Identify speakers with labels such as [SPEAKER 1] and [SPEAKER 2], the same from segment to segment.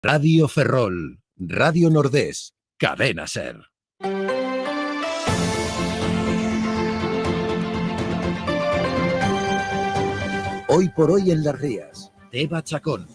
[SPEAKER 1] Radio Ferrol, Radio Nordés, Cadena Ser. Hoy por hoy en Las Rías, Teba Chacón.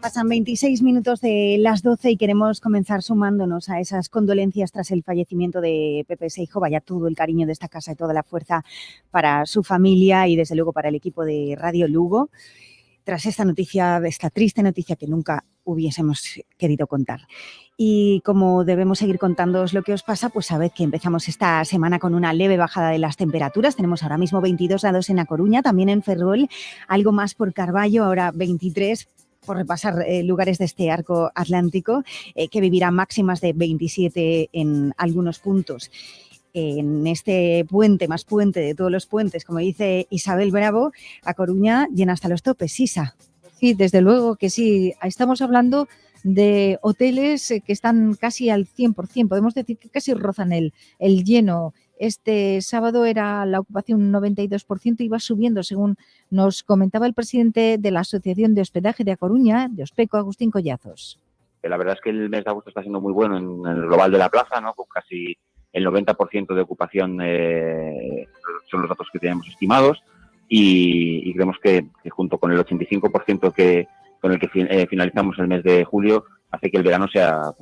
[SPEAKER 2] Pasan 26 minutos de las 12 y queremos comenzar sumándonos a esas condolencias tras el fallecimiento de Pepe Seijo. Vaya todo el cariño de esta casa y toda la fuerza para su familia y desde luego para el equipo de Radio Lugo. Tras esta noticia, esta triste noticia que nunca hubiésemos querido contar. Y como debemos seguir contándoos lo que os pasa, pues sabed que empezamos esta semana con una leve bajada de las temperaturas. Tenemos ahora mismo 22 grados en A Coruña, también en Ferrol, algo más por Carballo, ahora 23 por repasar lugares de este arco atlántico, que vivirá máximas de 27 en algunos puntos. En este puente, más puente de todos los puentes, como dice Isabel Bravo, A Coruña llena hasta los topes. Isa.
[SPEAKER 3] Sí, desde luego que sí. Estamos hablando de hoteles que están casi al 100%, podemos decir que casi rozan el lleno. Este sábado era la ocupación un 92% y va subiendo, según nos comentaba el presidente de la Asociación de Hospedaje de A Coruña, de Ospeco, Agustín Collazos.
[SPEAKER 4] La verdad es que el mes de agosto está siendo muy bueno en el global de la plaza, ¿no? Con casi el 90% de ocupación son los datos que tenemos estimados y creemos que junto con el 85% con el que finalizamos el mes de julio hace que el verano sea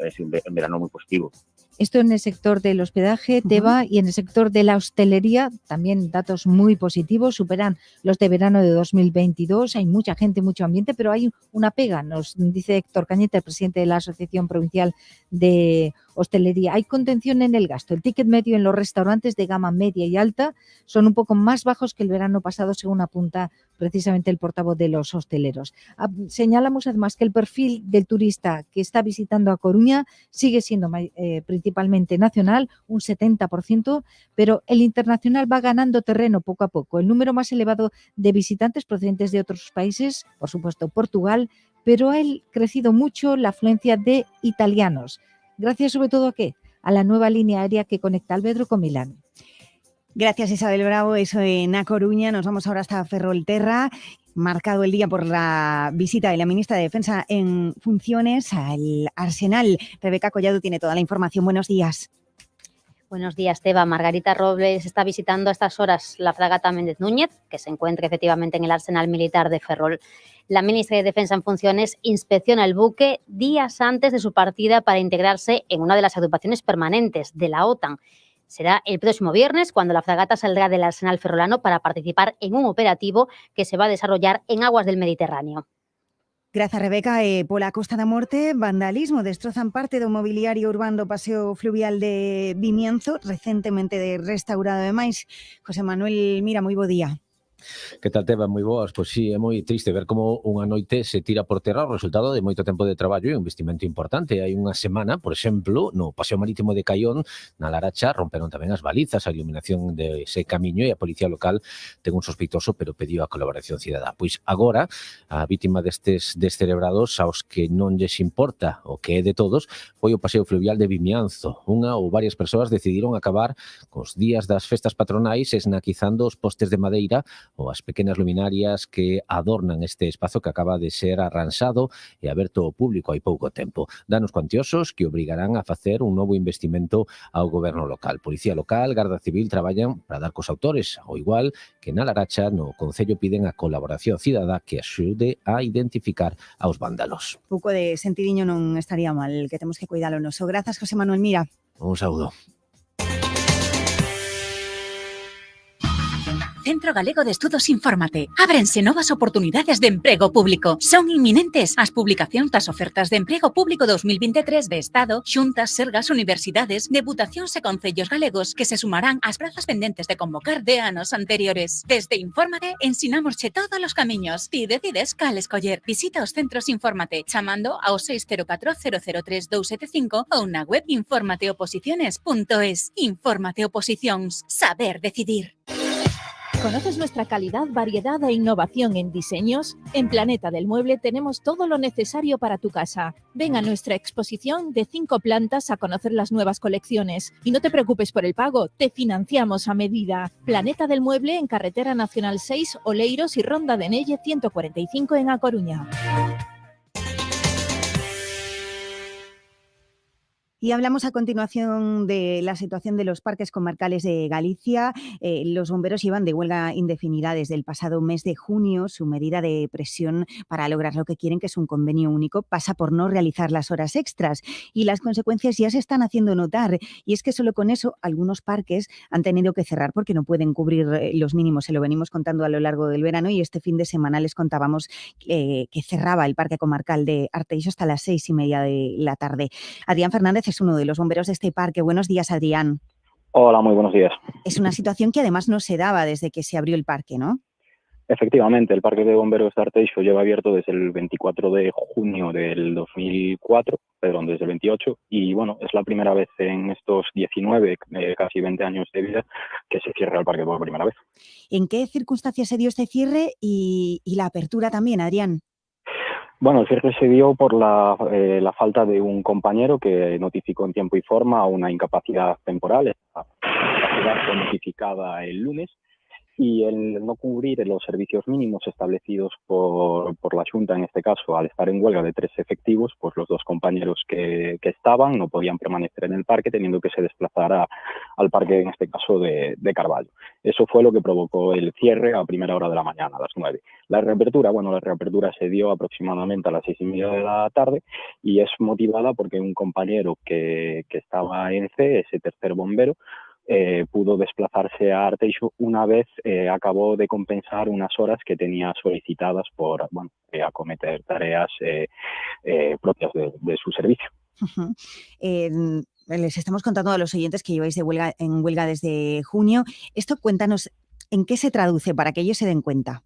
[SPEAKER 4] es un verano muy positivo.
[SPEAKER 3] Esto en el sector del hospedaje, Teba, y en el sector de la hostelería, también datos muy positivos, superan los de verano de 2022. Hay mucha gente, mucho ambiente, pero hay una pega, nos dice Héctor Cañete, el presidente de la Asociación Provincial de Hostelería. Hay contención en el gasto. El ticket medio en los restaurantes de gama media y alta son un poco más bajos que el verano pasado, según apunta precisamente el portavoz de los hosteleros. Señalamos además que el perfil del turista que está visitando A Coruña sigue siendo principalmente nacional, un 70%, pero el internacional va ganando terreno poco a poco. El número más elevado de visitantes procedentes de otros países, por supuesto Portugal, pero ha crecido mucho la afluencia de italianos. Gracias sobre todo ¿a qué? A la nueva línea aérea que conecta Albedro con Milán.
[SPEAKER 2] Gracias Isabel Bravo, eso en A Coruña. Nos vamos ahora hasta Ferrolterra, marcado el día por la visita de la ministra de Defensa en funciones al Arsenal. Rebeca Collado tiene toda la información. Buenos días.
[SPEAKER 5] Buenos días, Teba. Margarita Robles está visitando a estas horas la fragata Méndez Núñez, que se encuentra efectivamente en el Arsenal Militar de Ferrol. La ministra de Defensa en funciones inspecciona el buque días antes de su partida para integrarse en una de las agrupaciones permanentes de la OTAN. Será el próximo viernes cuando la fragata saldrá del Arsenal ferrolano para participar en un operativo que se va a desarrollar en aguas del Mediterráneo.
[SPEAKER 2] Gracias, Rebeca. Pola Costa da Morte, vandalismo, destrozan parte do mobiliario urbano do paseo fluvial de Vimianzo, recentemente restaurado ademais. José Manuel Mira, moi bo día.
[SPEAKER 6] Que tal, Teba? Moi boas. Pois sí, é moi triste ver como unha noite se tira por terra o resultado de moito tempo de traballo e un investimento importante. Hai unha semana, por exemplo, no Paseo Marítimo de Caión, na Laracha, romperon tamén as balizas, a iluminación dese camiño e a Policía Local ten un sospeitoso, pero pediu a colaboración cidadá. Pois agora, a vítima destes descerebrados aos que non lles importa o que é de todos foi o Paseo Fluvial de Vimianzo. Unha ou varias persoas decidiron acabar cos días das festas patronais esnaquizando os postes de madeira ou as pequenas luminarias que adornan este espazo que acaba de ser arransado e aberto ao público hai pouco tempo. Danos cuantiosos que obrigarán a facer un novo investimento ao goberno local. Policía Local, Garda Civil traballan para dar cos autores, ao igual que na Laracha no Concello piden a colaboración cidadá que axude a identificar aos vándalos.
[SPEAKER 2] Un pouco de sentidiño non estaría mal, que temos que cuidar o noso. Grazas, José Manuel Mira.
[SPEAKER 6] Un saúdo.
[SPEAKER 7] Centro Galego de Estudos Infórmate. Ábrense novas oportunidades de emprego público. Son inminentes as publicacións das ofertas de emprego público 2023 de Estado, xuntas, sergas, universidades, deputacións e concellos galegos que se sumarán ás prazas pendentes de convocar de anos anteriores. Desde Infórmate ensinámosche todos os camiños. Ti decides cal escoller. Visita os centros Infórmate chamando ao 604 003 275 ou na web informateoposiciones.es. Infórmate Oposicións. Saber decidir.
[SPEAKER 8] ¿Conoces nuestra calidad, variedad e innovación en diseños? En Planeta del Mueble tenemos todo lo necesario para tu casa. Ven a nuestra exposición de 5 plantas a conocer las nuevas colecciones. Y no te preocupes por el pago, te financiamos a medida. Planeta del Mueble en Carretera Nacional 6, Oleiros y Ronda de Nelle 145 en A Coruña.
[SPEAKER 2] Y hablamos a continuación de la situación de los parques comarcales de Galicia. Los bomberos llevan de huelga indefinida desde el pasado mes de junio. Su medida de presión para lograr lo que quieren, que es un convenio único, pasa por no realizar las horas extras. Y las consecuencias ya se están haciendo notar. Y es que solo con eso algunos parques han tenido que cerrar porque no pueden cubrir los mínimos. Se lo venimos contando a lo largo del verano y este fin de semana les contábamos que cerraba el parque comarcal de Arteixo hasta las 6:30 de la tarde. Adrián Fernández es uno de los bomberos de este parque. Buenos días, Adrián.
[SPEAKER 9] Hola, muy buenos días.
[SPEAKER 2] Es una situación que además no se daba desde que se abrió el parque, ¿no?
[SPEAKER 9] Efectivamente, el Parque de Bomberos de Arteixo lleva abierto desde el 24 de junio del 2004, perdón, desde el 28, y bueno, es la primera vez en estos 19, casi 20 años de vida que se cierra el parque por primera vez.
[SPEAKER 2] ¿En qué circunstancias se dio este cierre y la apertura también, Adrián?
[SPEAKER 9] Bueno, el cierre se dio por la falta de un compañero que notificó en tiempo y forma una incapacidad temporal. Esta incapacidad fue notificada el lunes y el no cubrir los servicios mínimos establecidos por la Xunta, en este caso, al estar en huelga de 3 efectivos, pues los 2 compañeros que estaban no podían permanecer en el parque, teniendo que se desplazar al parque, en este caso, de Carballo. Eso fue lo que provocó el cierre a primera hora de la mañana, a las 9. La reapertura se dio aproximadamente a las 6:30 de la tarde y es motivada porque un compañero que estaba en C, ese tercer bombero, pudo desplazarse a Arteixo una vez acabó de compensar unas horas que tenía solicitadas por acometer tareas propias de su servicio.
[SPEAKER 2] Uh-huh. Les estamos contando a los oyentes que lleváis en huelga desde junio. Esto, cuéntanos, ¿en qué se traduce para que ellos se den cuenta?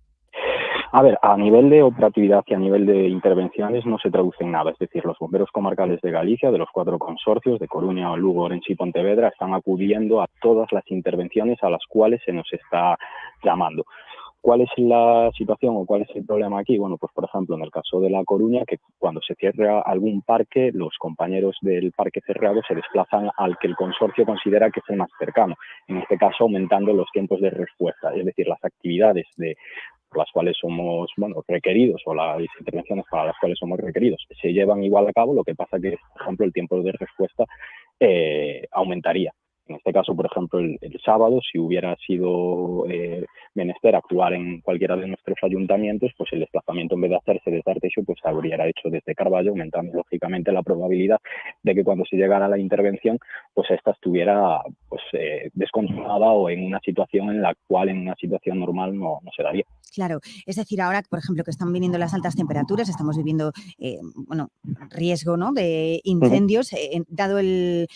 [SPEAKER 9] A ver, a nivel de operatividad y a nivel de intervenciones no se traduce en nada. Es decir, los bomberos comarcales de Galicia, de los 4 consorcios, de Coruña, Lugo, Orense y Pontevedra, están acudiendo a todas las intervenciones a las cuales se nos está llamando. ¿Cuál es la situación o cuál es el problema aquí? Bueno, pues por ejemplo, en el caso de La Coruña, que cuando se cierra algún parque, los compañeros del parque cerrado se desplazan al que el consorcio considera que es el más cercano, en este caso aumentando los tiempos de respuesta, es decir, las actividades por las cuales somos requeridos o las intervenciones para las cuales somos requeridos se llevan igual a cabo, lo que pasa que, por ejemplo, el tiempo de respuesta aumentaría. En este caso, por ejemplo, el sábado, si hubiera sido menester actuar en cualquiera de nuestros ayuntamientos, pues el desplazamiento, en vez de hacerse desde Arteixo, pues se habría hecho desde Carballo, aumentando lógicamente la probabilidad de que cuando se llegara a la intervención, pues esta estuviera descontrolada o en una situación en la cual en una situación normal no se daría.
[SPEAKER 2] Claro, es decir, ahora, por ejemplo, que están viniendo las altas temperaturas, estamos viviendo riesgo, ¿no?, de incendios. Dado el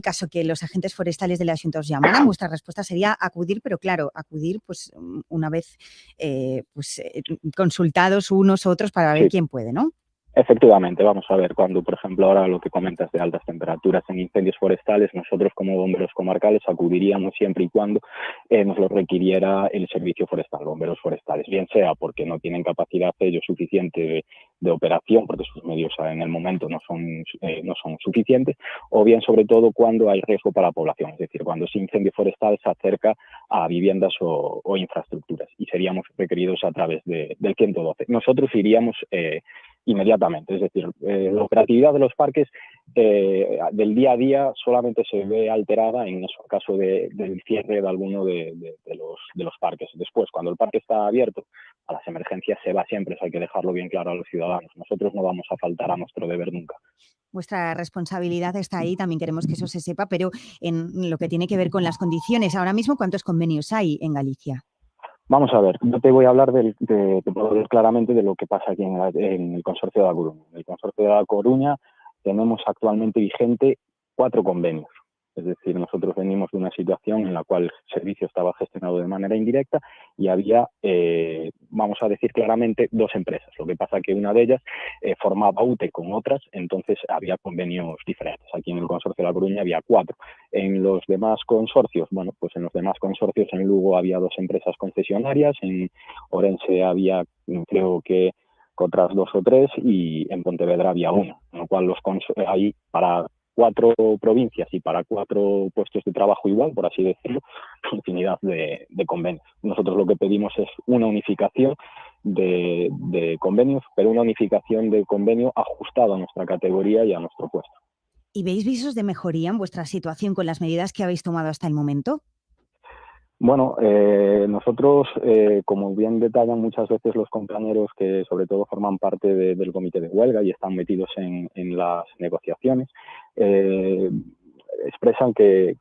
[SPEAKER 2] caso que los agentes forestales de la Xunta os llamaran, vuestra respuesta sería acudir, pero claro, acudir pues una vez consultados unos otros para ver quién puede, ¿no?
[SPEAKER 9] Efectivamente, vamos a ver, cuando, por ejemplo, ahora lo que comentas de altas temperaturas en incendios forestales, nosotros como bomberos comarcales acudiríamos siempre y cuando nos lo requiriera el servicio forestal, bomberos forestales, bien sea porque no tienen capacidad ellos suficiente de operación, porque sus medios en el momento no son suficientes, o bien sobre todo cuando hay riesgo para la población, es decir, cuando ese incendio forestal se acerca a viviendas o infraestructuras, y seríamos requeridos a través del 112. Nosotros iríamos inmediatamente, es decir, la operatividad de los parques del día a día solamente se ve alterada en el caso del cierre de alguno de los parques. Después, cuando el parque está abierto, a las emergencias se va siempre, eso hay que dejarlo bien claro a los ciudadanos. Nosotros no vamos a faltar a nuestro deber nunca.
[SPEAKER 2] Vuestra responsabilidad está ahí, también queremos que eso se sepa, pero en lo que tiene que ver con las condiciones, ahora mismo, ¿cuántos convenios hay en Galicia?
[SPEAKER 9] Vamos a ver, yo te voy a hablar te puedo hablar claramente de lo que pasa aquí en el Consorcio de La Coruña. En el Consorcio de La Coruña tenemos actualmente vigente 4 convenios. Es decir, nosotros venimos de una situación en la cual el servicio estaba gestionado de manera indirecta y había vamos a decir claramente, dos empresas. Lo que pasa que una de ellas formaba UTE con otras, entonces había convenios diferentes. Aquí en el Consorcio de La Coruña había 4. En los demás consorcios, en Lugo había 2 empresas concesionarias, en Orense había, creo que, otras 2 o 3, y en Pontevedra había 1, con lo cual ahí para 4 provincias y para 4 puestos de trabajo igual, por así decirlo, infinidad de convenios. Nosotros lo que pedimos es una unificación de convenios, pero una unificación de convenio ajustado a nuestra categoría y a nuestro puesto.
[SPEAKER 2] ¿Y veis visos de mejoría en vuestra situación con las medidas que habéis tomado hasta el momento?
[SPEAKER 9] Bueno, nosotros, como bien detallan muchas veces los compañeros que sobre todo forman parte del comité de huelga y están metidos en las negociaciones, expresan que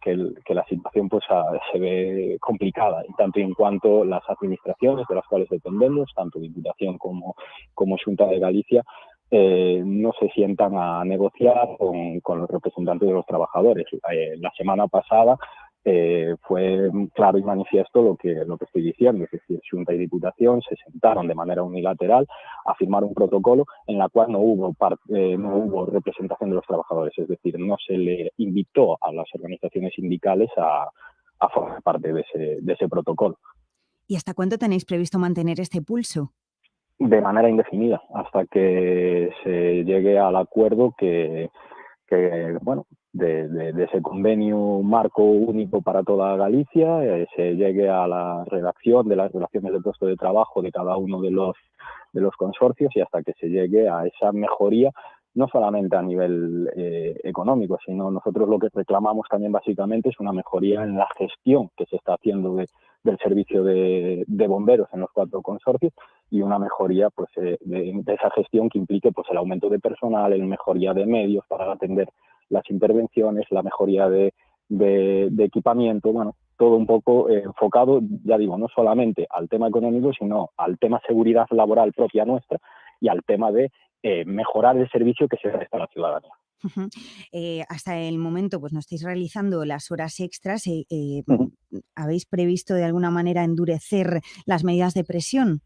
[SPEAKER 9] la situación pues se ve complicada, y tanto en cuanto las administraciones de las cuales dependemos, tanto Diputación como Xunta de Galicia, no se sientan a negociar con los representantes de los trabajadores. La semana pasada fue claro y manifiesto lo que estoy diciendo, es decir, Xunta y Diputación se sentaron de manera unilateral a firmar un protocolo en la cual no hubo representación de los trabajadores, es decir, no se le invitó a las organizaciones sindicales a formar parte de ese protocolo.
[SPEAKER 2] ¿Y hasta cuánto tenéis previsto mantener este pulso?
[SPEAKER 9] De manera indefinida, hasta que se llegue al acuerdo que de ese convenio marco único para toda Galicia, se llegue a la redacción de las relaciones de puesto de trabajo de cada uno de los consorcios, y hasta que se llegue a esa mejoría, no solamente a nivel económico, sino nosotros lo que reclamamos también básicamente es una mejoría en la gestión que se está haciendo del servicio de bomberos en los 4 consorcios, y una mejoría pues de esa gestión que implique pues el aumento de personal, la mejoría de medios para atender las intervenciones, la mejoría de equipamiento, bueno, todo un poco enfocado, ya digo, no solamente al tema económico, sino al tema seguridad laboral propia nuestra y al tema de mejorar el servicio que se presta a la ciudadanía.
[SPEAKER 2] Hasta el momento pues no estáis realizando las horas extras.
[SPEAKER 9] Uh-huh.
[SPEAKER 2] ¿Habéis previsto de alguna manera endurecer las medidas de presión?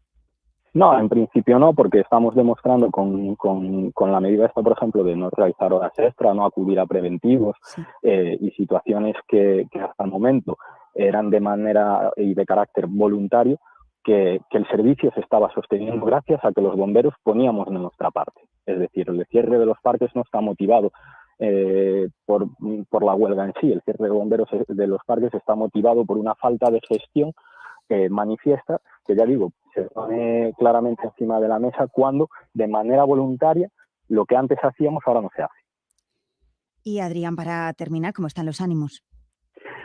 [SPEAKER 9] No, en principio no, porque estamos demostrando con la medida esta, por ejemplo, de no realizar horas extra, no acudir a preventivos, sí, y situaciones que hasta el momento eran de manera y de carácter voluntario, que el servicio se estaba sosteniendo gracias a que los bomberos poníamos de nuestra parte. Es decir, el cierre de los parques no está motivado por la huelga en sí. El cierre de bomberos de los parques está motivado por una falta de gestión manifiesta, que ya digo, se pone claramente encima de la mesa cuando de manera voluntaria lo que antes hacíamos ahora no se hace.
[SPEAKER 2] Y Adrián, para terminar, ¿cómo están los ánimos?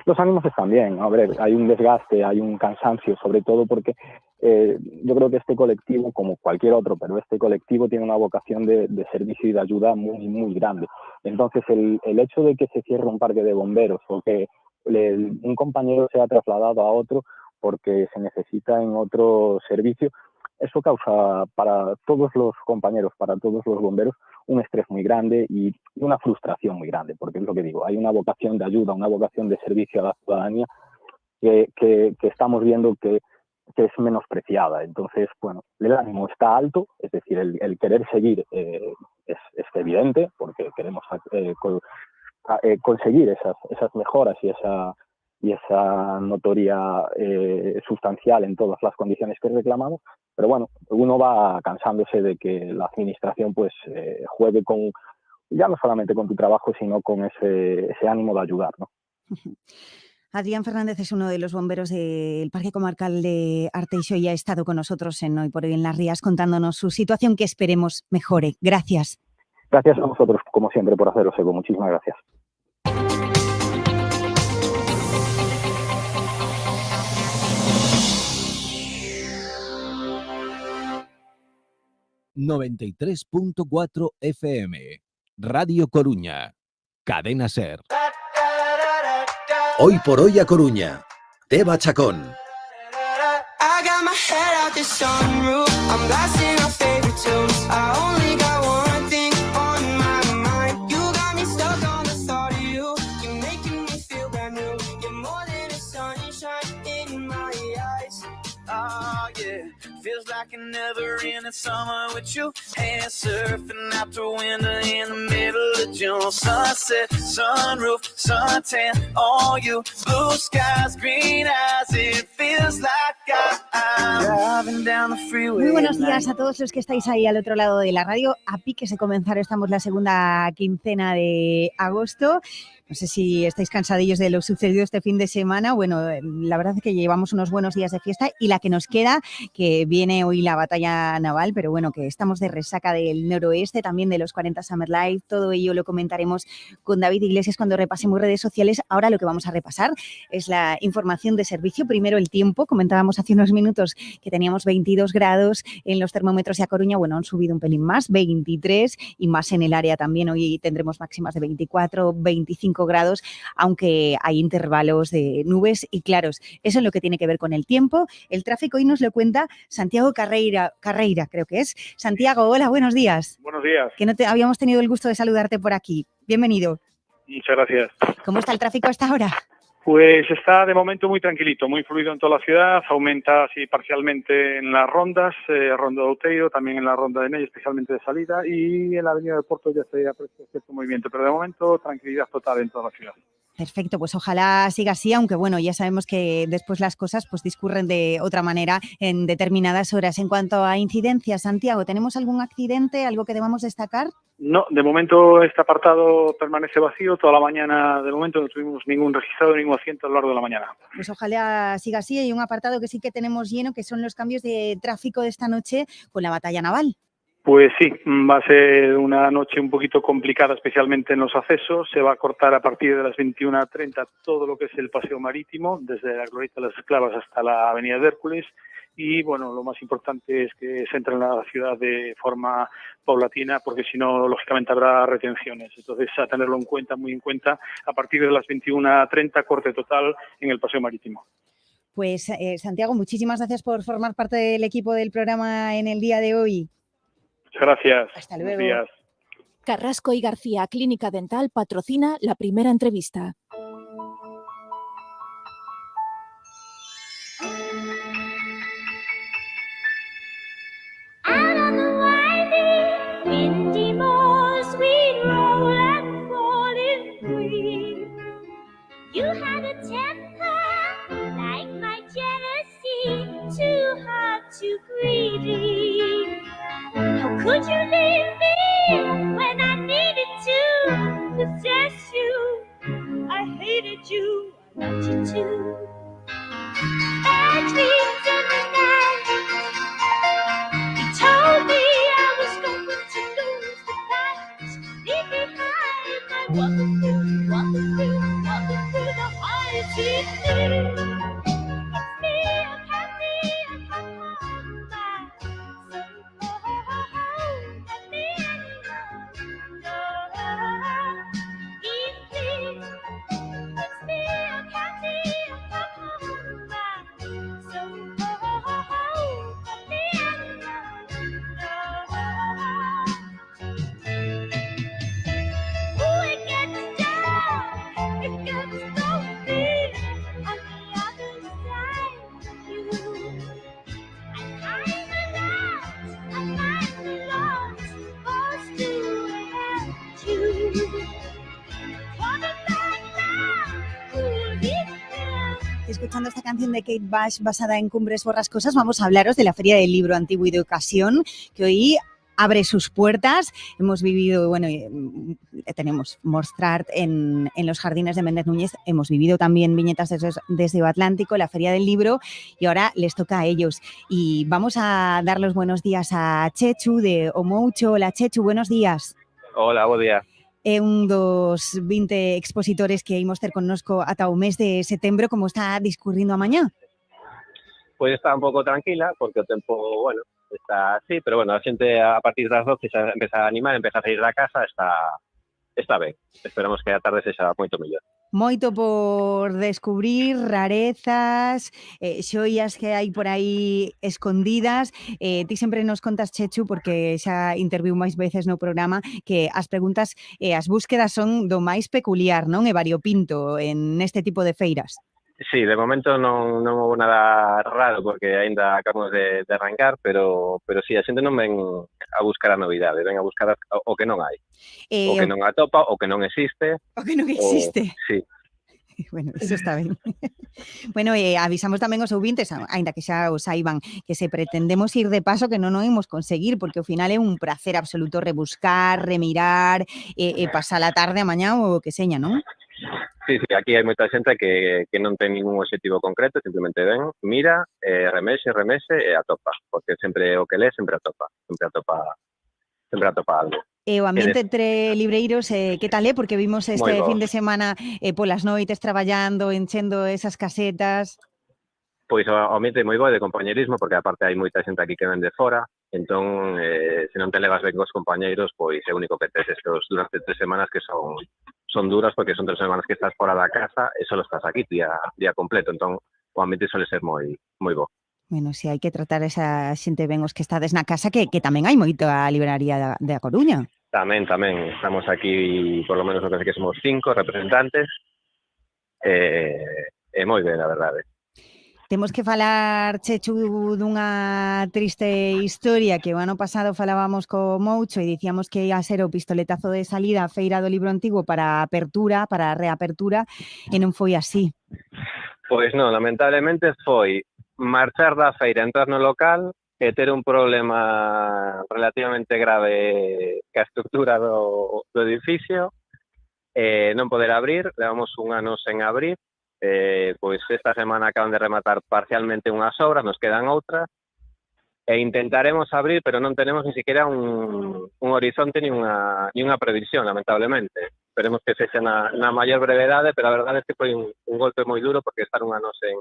[SPEAKER 9] Los ánimos están bien. A ver, hay un desgaste, hay un cansancio, sobre todo porque yo creo que este colectivo, como cualquier otro, pero este colectivo tiene una vocación de servicio y de ayuda muy, muy grande. Entonces, el hecho de que se cierre un parque de bomberos o que un compañero sea trasladado a otro porque se necesita en otro servicio, eso causa para todos los compañeros, para todos los bomberos, un estrés muy grande y una frustración muy grande, porque es lo que digo, hay una vocación de ayuda, una vocación de servicio a la ciudadanía que estamos viendo que es menospreciada. Entonces, bueno, el ánimo está alto, es decir, el querer seguir es evidente, porque queremos conseguir esas mejoras y esa notoria sustancial en todas las condiciones que reclamamos, pero bueno, uno va cansándose de que la administración pues juegue ya no solamente con tu trabajo, sino con ese ánimo de ayudar, ¿no?
[SPEAKER 2] Adrián Fernández es uno de los bomberos del Parque Comarcal de Arteixo y ha estado con nosotros en Hoy por Hoy en Las Rías contándonos su situación, que esperemos mejore. Gracias.
[SPEAKER 9] Gracias a vosotros, como siempre, por haceros eco. Muchísimas gracias.
[SPEAKER 1] ...93.4 FM... Radio Coruña... Cadena Ser... Hoy por Hoy a Coruña... Teba Chacón...
[SPEAKER 10] yeah. Feels like a never-ending summer with you. Hand surfing out the window in the middle of June. Sunset, sunroof, suntan, all you. Blue skies, green eyes, it feels like I'm driving down the freeway.
[SPEAKER 2] Muy buenos días a todos los que estáis ahí al otro lado de la radio. A pique se comenzar, estamos la segunda quincena de agosto. No sé si estáis cansadillos de lo sucedido este fin de semana. Bueno, la verdad es que llevamos unos buenos días de fiesta y la que nos queda, que viene hoy la batalla naval, pero bueno, que estamos de resaca del noroeste, también de los 40 Summer Live. Todo ello lo comentaremos con David Iglesias cuando repasemos redes sociales. Ahora lo que vamos a repasar es la información de servicio. Primero el tiempo. Comentábamos hace unos minutos que teníamos 22 grados en los termómetros de A Coruña. Bueno, han subido un pelín más, 23 y más en el área también. Hoy tendremos máximas de 24, 25 grados, aunque hay intervalos de nubes y claros. Eso es lo que tiene que ver con el tiempo. El tráfico hoy nos lo cuenta Santiago Carreira, creo que es. Santiago, hola, buenos días.
[SPEAKER 11] Buenos días.
[SPEAKER 2] Que no habíamos tenido el gusto de saludarte por aquí. Bienvenido.
[SPEAKER 11] Muchas gracias.
[SPEAKER 2] ¿Cómo está el tráfico hasta ahora?
[SPEAKER 11] Pues está de momento muy tranquilito, muy fluido en toda la ciudad, aumenta así parcialmente en las rondas, ronda de Outeiro, también en la ronda de Ney, especialmente de salida, y en la avenida del Porto ya se aprecia cierto movimiento, pero de momento tranquilidad total en toda la ciudad.
[SPEAKER 2] Perfecto, pues ojalá siga así, aunque bueno, ya sabemos que después las cosas pues discurren de otra manera en determinadas horas. En cuanto a incidencias, Santiago, ¿tenemos algún accidente, algo que debamos destacar?
[SPEAKER 11] No, de momento este apartado permanece vacío, toda la mañana de momento no tuvimos ningún registrado, ningún accidente a lo largo de la mañana.
[SPEAKER 2] Pues ojalá siga así. Hay un apartado que sí que tenemos lleno, que son los cambios de tráfico de esta noche con la batalla naval.
[SPEAKER 11] Pues sí, va a ser una noche un poquito complicada, especialmente en los accesos. Se va a cortar a partir de las 21:30 todo lo que es el paseo marítimo, desde la Glorieta de las Esclavas hasta la Avenida de Hércules. Y bueno, lo más importante es que se entre en la ciudad de forma paulatina, porque si no, lógicamente habrá retenciones. Entonces, a tenerlo en cuenta, muy en cuenta, a partir de las 21:30, corte total en el paseo marítimo.
[SPEAKER 2] Pues Santiago, muchísimas gracias por formar parte del equipo del programa en el día de hoy.
[SPEAKER 11] Muchas gracias.
[SPEAKER 2] Hasta luego.
[SPEAKER 11] Buenos días.
[SPEAKER 8] Carrasco y García Clínica Dental patrocina la primera entrevista.
[SPEAKER 12] Out on the winding, windy moors we roll and fall in free. You had a temper like my jealousy, too hot, too greedy. How could you leave me when I needed to possess you? I hated you, I loved you too. Bad dreams in the night. You told me I was going to lose the fight. Leave behind my walking through the high seas. It's me, I can't be, I can't hold back. Let me alone. Easy. It's me, I can't be, I can't hold back. So let me alone. It gets dark, it gets lonely on the other side of you.
[SPEAKER 2] Escuchando esta canción de Kate Bush basada en Cumbres Borrascosas, vamos a hablaros de la Feria del Libro Antiguo y de Ocasión, que hoy abre sus puertas. Hemos vivido, bueno, tenemos Morstrart en los jardines de Méndez Núñez, hemos vivido también viñetas desde el Atlántico, la Feria del Libro, y ahora les toca a ellos. Y vamos a dar los buenos días a Chechu de Omoucho. Hola Chechu, buenos días.
[SPEAKER 13] Hola, buen día.
[SPEAKER 2] Un dos 20 expositores que imos ter connosco ata o mes de setembro. Como está discurrindo a mañá?
[SPEAKER 13] Pues está un pouco tranquila, porque o tempo, bueno, está así, pero bueno, a xente a partir das 12 xa empeza a animar, empeza a sair da casa, está ben. Esperamos que a tarde sexa moito mellor.
[SPEAKER 2] Moito por descubrir, rarezas, xoias que hai por aí escondidas. Ti sempre nos contas, Chechu, porque xa interviu máis veces no programa, que as preguntas e as búsquedas son do máis peculiar, non? E variopinto en este tipo de feiras.
[SPEAKER 13] Sí, de momento non houve nada raro porque aínda acabamos de arrancar, pero sí, a xente non ven a buscar a novidade, ven a buscar o que non hai. O que non atopa, o que non existe.
[SPEAKER 2] O que non existe.
[SPEAKER 13] Sí.
[SPEAKER 2] Bueno, eso está ben. Bueno, avisamos tamén aos ouvintes, aínda que xa o saiban, que se pretendemos ir de paso que non o imos conseguir, porque ao final é un placer absoluto rebuscar, remirar, pasar a tarde, a mañá ou o que seña, non?
[SPEAKER 13] Sí, aquí hai moita xente que non ten ningún objetivo concreto, simplemente ven, mira, remexe e atopa, porque sempre o que lee sempre atopa algo.
[SPEAKER 2] E o ambiente entre libreiros, que tal é? Porque vimos este fin de semana polas noites traballando, enchendo esas casetas.
[SPEAKER 13] Pois o ambiente é moi bo de compañerismo, porque aparte hai moita xente aquí que ven de fora, entón, se non te levas ben cos compañeiros, pois é o único que tes estos durante 3 semanas que son duras, porque son 3 semanas que estás fora da casa e só estás aquí día completo, entón o ambiente suele ser moi bo.
[SPEAKER 2] Bueno, si hai que tratar esa xente ben os que estades na casa, que tamén hai moita libraría da Coruña.
[SPEAKER 13] Tamén, estamos aquí, por lo menos no que somos 5 representantes, e moi ben, a verdade.
[SPEAKER 2] Temos que falar, Chechu, dunha triste historia que o ano pasado falábamos co Moucho e dicíamos que ia ser o pistoletazo de salida a Feira do Libro Antigo para a reapertura, e non foi así.
[SPEAKER 13] Pois non, lamentablemente foi marchar da feira, entrar no local e ter un problema relativamente grave ca estructura do edificio, non poder abrir, levamos un ano sen abrir. Pois esta semana acaban de rematar parcialmente unhas obras, nos quedan outras, e intentaremos abrir, pero non tenemos ni siquiera un horizonte ni unha previsión, lamentablemente. Esperemos que sexa na maior brevedade, pero a verdade é que foi un golpe moi duro, porque estar un ano sen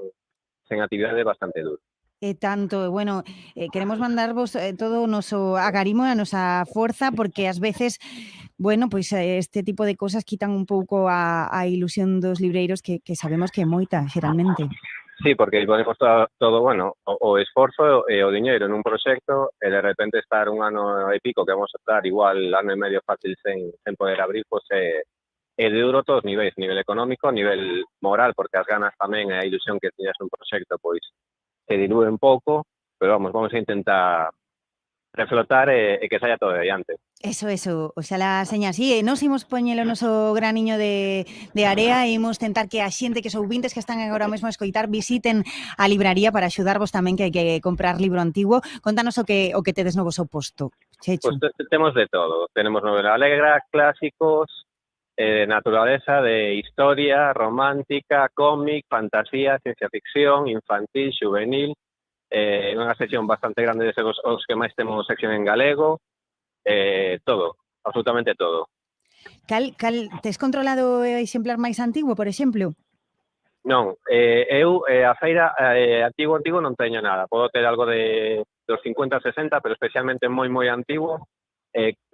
[SPEAKER 13] actividade é bastante duro.
[SPEAKER 2] E tanto, bueno, queremos mandarvos todo o noso agarimo e a nosa forza, porque ás veces, bueno, pois este tipo de cosas quitan un pouco a ilusión dos libreiros que sabemos que é moita, xeralmente.
[SPEAKER 13] Sí, porque ponemos todo bueno, o esforzo e o diñeiro nun proxecto e de repente estar un ano e pico que vamos a estar igual ano e medio fácil sen poder abrir, pois é de duro todos os niveis, nivel económico, nivel moral, porque as ganas tamén e a ilusión que tiñas un proxecto, pois se dilúe un pouco, pero vamos a intentar reflotar e que saia todo de adiante.
[SPEAKER 2] Eso, oxalá seña así. Nos imos poñelo o noso graniño de area e imos tentar que a xente, que os ouvintes que están agora mesmo a escoitar, visiten a libraría para axudarvos tamén que hai que comprar libro antigo. Contanos o que tedes no voso posto, Chechu.
[SPEAKER 13] Pois temos de todo. Tenemos novela alegra, clásicos, de naturaleza, de historia, romántica, cómic, fantasía, ciencia ficción, infantil, juvenil, unha sección bastante grande de os que máis temos sección en galego, todo, absolutamente todo.
[SPEAKER 2] Tes controlado o exemplar máis antigo, por exemplo?
[SPEAKER 13] Non, eu a feira antigo non teño nada, podo ter algo dos 50, 60, pero especialmente moi antigo.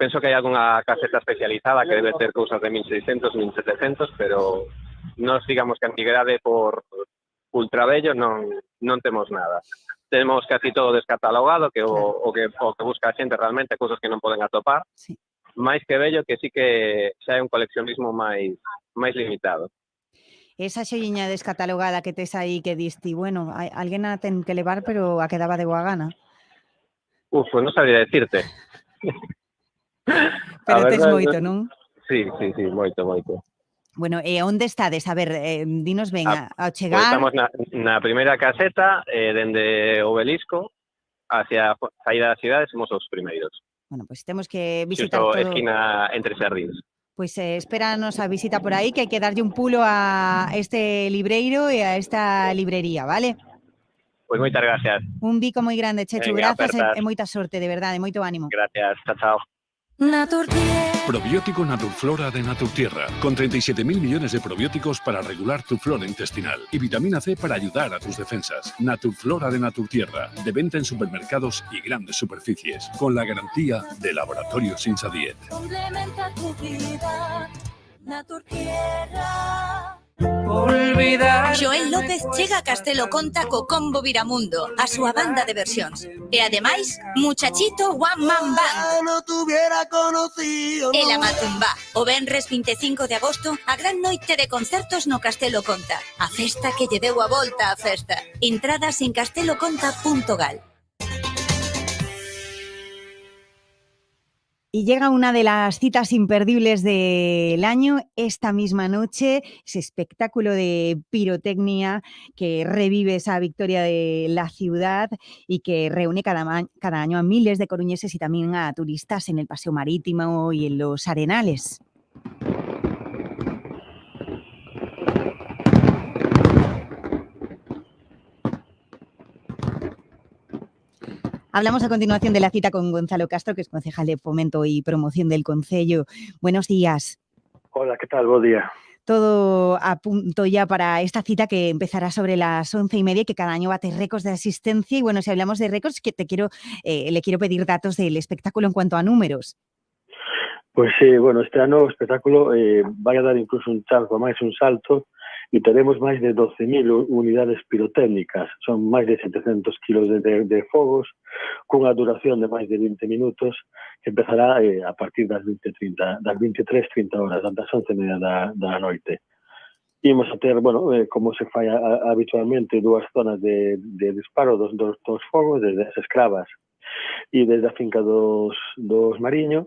[SPEAKER 13] Penso que hai algunha caseta especializada que debe ter cousas de 1600, 1700, pero nos digamos que antigüedade por ultrabello non temos nada. Temos casi todo descatalogado, que o que busca a xente realmente, cousas que non poden atopar.
[SPEAKER 2] Sí.
[SPEAKER 13] Máis que bello, que sí que xa é un coleccionismo máis limitado.
[SPEAKER 2] Esa xoiña descatalogada que tes aí que diste, bueno, alguén a ten que levar, pero a que daba de boa gana.
[SPEAKER 13] Pois non sabría decirte.
[SPEAKER 2] Pero tes moito, non?
[SPEAKER 13] Sí, moito.
[SPEAKER 2] Bueno, e onde estades? A ver, dinos ben, ao chegar...
[SPEAKER 13] Pues estamos na primeira caseta, dende Obelisco, hacia a saída da cidade, somos os primeiros.
[SPEAKER 2] Bueno, pois temos que visitar
[SPEAKER 13] todo.
[SPEAKER 2] Xusto
[SPEAKER 13] Esquina entre Xardíns.
[SPEAKER 2] Pois espéranos a visita por aí, que hai que darlle un pulo a este libreiro e a esta librería, vale?
[SPEAKER 13] Pois moitas gracias.
[SPEAKER 2] Un bico moi grande, Chechu,
[SPEAKER 13] Venga,
[SPEAKER 2] grazas
[SPEAKER 13] apertas.
[SPEAKER 2] e moita sorte, de verdade, moito ánimo.
[SPEAKER 13] Gracias, chao.
[SPEAKER 1] Probiótico Naturflora de Naturtierra, con 37.000 millones de probióticos para regular tu flora intestinal y vitamina C para ayudar a tus defensas. Naturflora de Naturtierra, de venta en supermercados y grandes superficies, con la garantía de Laboratorios Insadiet.
[SPEAKER 12] Complementa tu vida, Naturtierra.
[SPEAKER 10] olvidar.
[SPEAKER 7] Joel López chega a Castelo Conta co Combo Viramundo, a súa banda de versións. E ademais, Muchachito One Man Band.
[SPEAKER 10] No te hubiera conocido.
[SPEAKER 7] E la Matumbá. O venres 25 de agosto, a gran noite de concertos no Castelo Conta. A festa que lle deu a volta á festa. Entradas en casteloconta.gal.
[SPEAKER 2] Y llega una de las citas imperdibles del año esta misma noche, ese espectáculo de pirotecnia que revive esa victoria de la ciudad y que reúne cada año a miles de coruñeses y también a turistas en el Paseo Marítimo y en los Arenales. Hablamos a continuación de la cita con Gonzalo Castro, que es concejal de Fomento y Promoción del Concello. Buenos días.
[SPEAKER 14] Hola, ¿qué tal? Buen día.
[SPEAKER 2] Todo a punto ya para esta cita que empezará sobre las 11:30 y que cada año bate récords de asistencia. Y bueno, si hablamos de récords, que le quiero pedir datos del espectáculo en cuanto a números.
[SPEAKER 14] Pues sí, bueno, este ano o espectáculo vai a dar incluso un salto e teremos máis de 12.000 unidades pirotécnicas. Son máis de 700 kilos de fogos cunha duración de máis de 20 minutos que empezará a partir das 23:30 horas, das 11:30 da noite. Imos a ter, bueno, como se fai habitualmente, dúas zonas de disparo dos fogos, desde as escravas e desde a finca dos Mariño.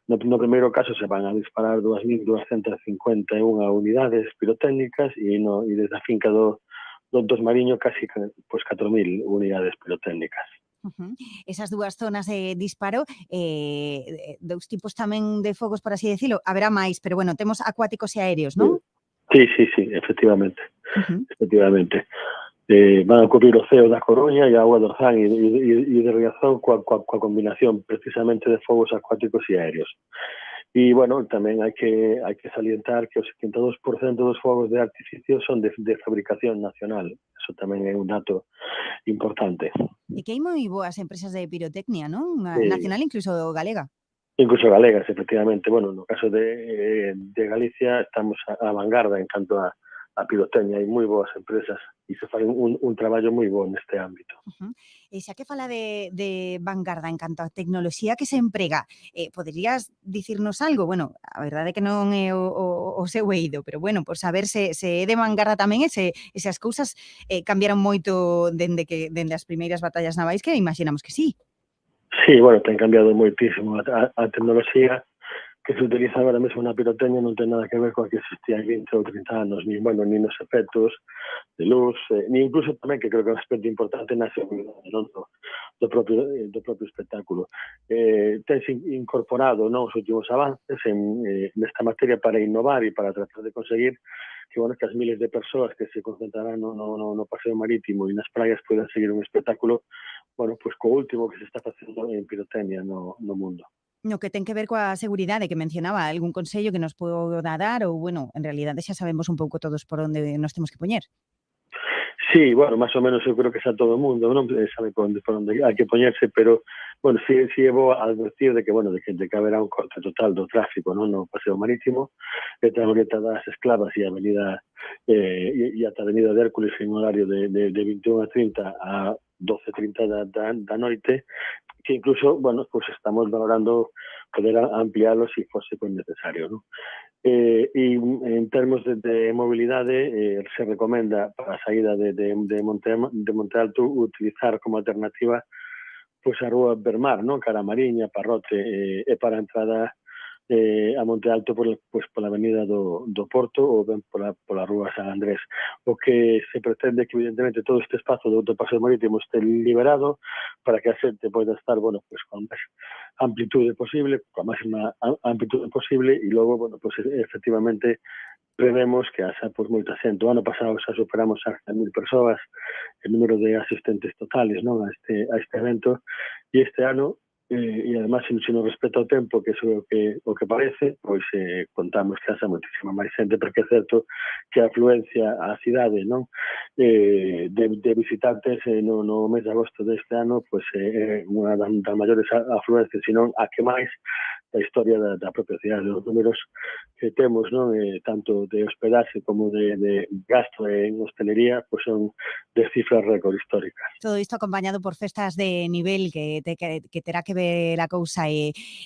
[SPEAKER 14] No primeiro caso se van a disparar 2.251 unidades pirotécnicas e desde a finca dos Mariño casi 4.000 unidades pirotécnicas.
[SPEAKER 2] Esas dúas zonas de disparo, dous tipos tamén de fogos, por así decirlo. Haberá máis, pero bueno, temos acuáticos e aéreos, non?
[SPEAKER 14] Sí, efectivamente. Efectivamente. Van a cubrir o ceo da Coruña e a auga do Orzán e de Riazón coa combinación precisamente de fogos acuáticos e aéreos. E, bueno, tamén hai que salientar que o 72% dos fogos de artificio son de fabricación nacional. Eso tamén é un dato importante.
[SPEAKER 2] E que hai moi boas empresas de pirotecnia, non?
[SPEAKER 14] Sí.
[SPEAKER 2] Nacional, incluso galega.
[SPEAKER 14] Incluso galegas, efectivamente. Bueno, no caso de Galicia estamos a vanguarda en canto a pirotecnia. Hai moi boas empresas e se fai un traballo moi bo neste ámbito.
[SPEAKER 2] E xa que fala de vanguarda en canto a tecnoloxía que se emprega, poderías dicirnos algo? Bueno, a verdade é que non é o seu eido, pero bueno, por saber se é de vanguarda tamén e se as cousas cambiaron moito dende as primeiras batallas navais, que imaginamos que sí.
[SPEAKER 14] Sí, bueno, ten cambiado moitísimo a tecnoloxía que se utiliza agora mesmo na pirotecnia non ten nada que ver coa que existía hai 20 ou 30 anos, nin nos efectos de luz, ni incluso tamén, que creo que é un aspecto importante na seguridade do propio espectáculo. Tense incorporado os últimos avances nesta materia para innovar e para tratar de conseguir que as miles de persoas que se concentrarán no paseo marítimo e nas praias poden seguir un espectáculo, bueno, pues co último que se está facendo en pirotecnia no mundo.
[SPEAKER 2] No que ten que ver coa seguridade que mencionaba, algún consello que nos poda dar ou, bueno, en realidade xa sabemos un pouco todos por onde nos temos que poñer?
[SPEAKER 14] Sí, bueno, máis ou menos eu creo que xa todo o mundo non sabe por onde hai que poñerse, pero, bueno, sí é bo advertir de que haberá un corte total do tráfico no paseo marítimo, entre a Glorieta das Esclavas e a avenida e ata a avenida de Hércules en horario de 21:30 a 12:30 da noite, que incluso, bueno, pues estamos valorando poder ampliarlo si fose necesario, ¿no? E en termos de mobilidade, se recomenda para a saída de Monte Alto utilizar como alternativa pues a rúa Bermar, ¿no? Cara a Mariña, Parrote, e para a entrada a Monte Alto pola avenida do Porto ou ben pola rúa San Andrés. O que se pretende que, evidentemente, todo este espazo do paseo marítimo este liberado para que a xente poida estar, bueno, pues con máis amplitude posible, con a máxima amplitude posible, e logo, bueno, pues efectivamente prevemos que haxa pues moita xente. O ano pasado xa superamos as 100.000 persoas el número de asistentes totales, non, a este evento, e este ano e además, se non respeta o tempo, que é o que parece, pois contamos que haxa moitísima máis xente, porque é certo que a afluencia á cidade, non, de visitantes no mes de agosto deste ano, pois é unha das maiores afluencias, senón a que máis da historia da propia cidade. Os números que temos, non, tanto de hospedaxe como de gasto en hostelería, pois son de cifras récord históricas.
[SPEAKER 2] Todo isto acompañado por festas de nivel que terá que ver a cousa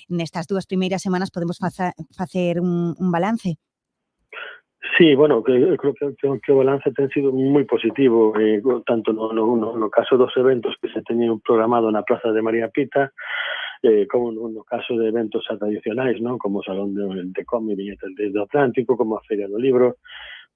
[SPEAKER 2] nestas 2 primeiras semanas podemos facer un balance.
[SPEAKER 14] Sí, bueno, creo que o balance ten sido moi positivo, tanto no caso dos eventos que se teñen programado na Praza de María Pita, como no caso de eventos tradicionais, non, como o Salón de Cómic Viñetas do Atlántico, como a Feria do Libro,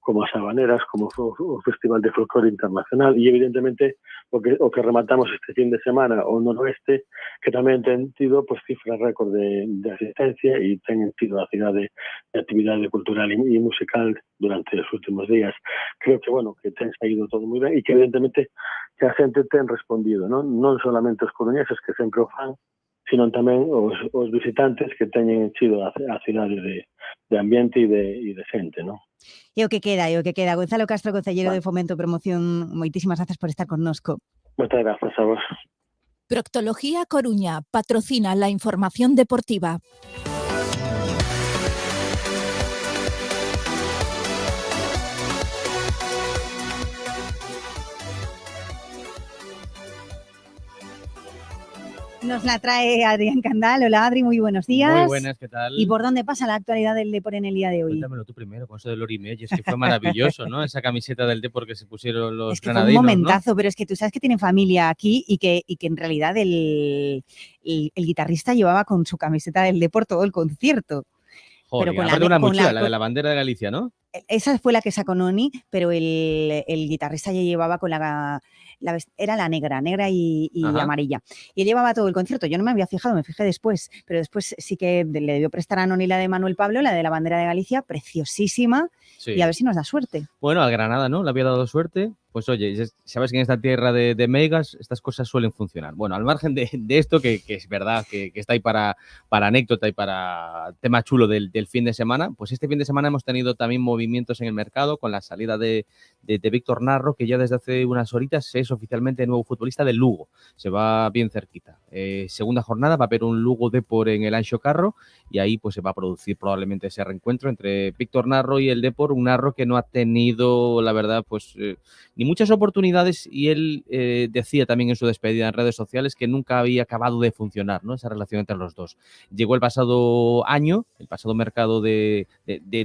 [SPEAKER 14] como as Habaneras, como o Festival de Folclore Internacional, e evidentemente o que rematamos este fin de semana o noroeste, que tamén ten tido pues, cifras récord de asistencia e ten tido a cidade de actividade cultural e musical durante os últimos días. Creo que, bueno, que ten saído todo moi ben e que evidentemente que a xente ten respondido, non solamente os coruñeses que sempre o fan, sino tamén os visitantes que teñen sido a cidade de ambiente e de xente, non?
[SPEAKER 2] E o que queda. Gonzalo Castro, concelleiro de Fomento e Promoción, moitísimas grazas por estar connosco.
[SPEAKER 14] Moitas grazas a vos.
[SPEAKER 8] Proctología Coruña patrocina la información deportiva.
[SPEAKER 2] Nos la trae Adrián Candal. Hola, Adri, muy buenos días.
[SPEAKER 15] Muy buenas, ¿qué tal?
[SPEAKER 2] ¿Y por dónde pasa la actualidad del Depor en el día de hoy?
[SPEAKER 15] Cuéntamelo tú primero, con eso de Lori Meyers, que fue maravilloso, ¿no? Esa camiseta del Depor que se pusieron los granadinos,
[SPEAKER 2] fue un momentazo,
[SPEAKER 15] ¿no?
[SPEAKER 2] Pero es que tú sabes que tienen familia aquí y que en realidad el guitarrista llevaba con su camiseta del Depor todo el concierto.
[SPEAKER 15] Joder,
[SPEAKER 2] pero con
[SPEAKER 15] aparte una mochila, la de
[SPEAKER 2] con
[SPEAKER 15] la bandera de Galicia, ¿no?
[SPEAKER 2] Esa fue la que sacó Noni, pero el guitarrista ya llevaba con era la negra y amarilla. Y él llevaba todo el concierto. Yo no me había fijado, me fijé después, pero después sí que le debió prestar a Noni la de Manuel Pablo, la de la bandera de Galicia, preciosísima,
[SPEAKER 15] Sí.
[SPEAKER 2] y a ver si nos da suerte.
[SPEAKER 15] Bueno, al Granada, ¿no? Le había dado suerte. Pues oye, sabes que en esta tierra de megas estas cosas suelen funcionar. Bueno, al margen de esto, que es verdad, que está ahí para anécdota y para tema chulo del fin de semana, pues este fin de semana hemos tenido también movimientos en el mercado con la salida de Víctor Narro, que ya desde hace unas horitas es oficialmente nuevo futbolista del Lugo. Se va bien cerquita. Segunda jornada, va a haber un Lugo Depor en el Anxo Carro y ahí pues se va a producir probablemente ese reencuentro entre Víctor Narro y el Depor, un Narro que no ha tenido, la verdad, pues ni muchas oportunidades, y él decía también en su despedida en redes sociales que nunca había acabado de funcionar, ¿no? Esa relación entre los dos. Llegó el pasado año, el pasado mercado de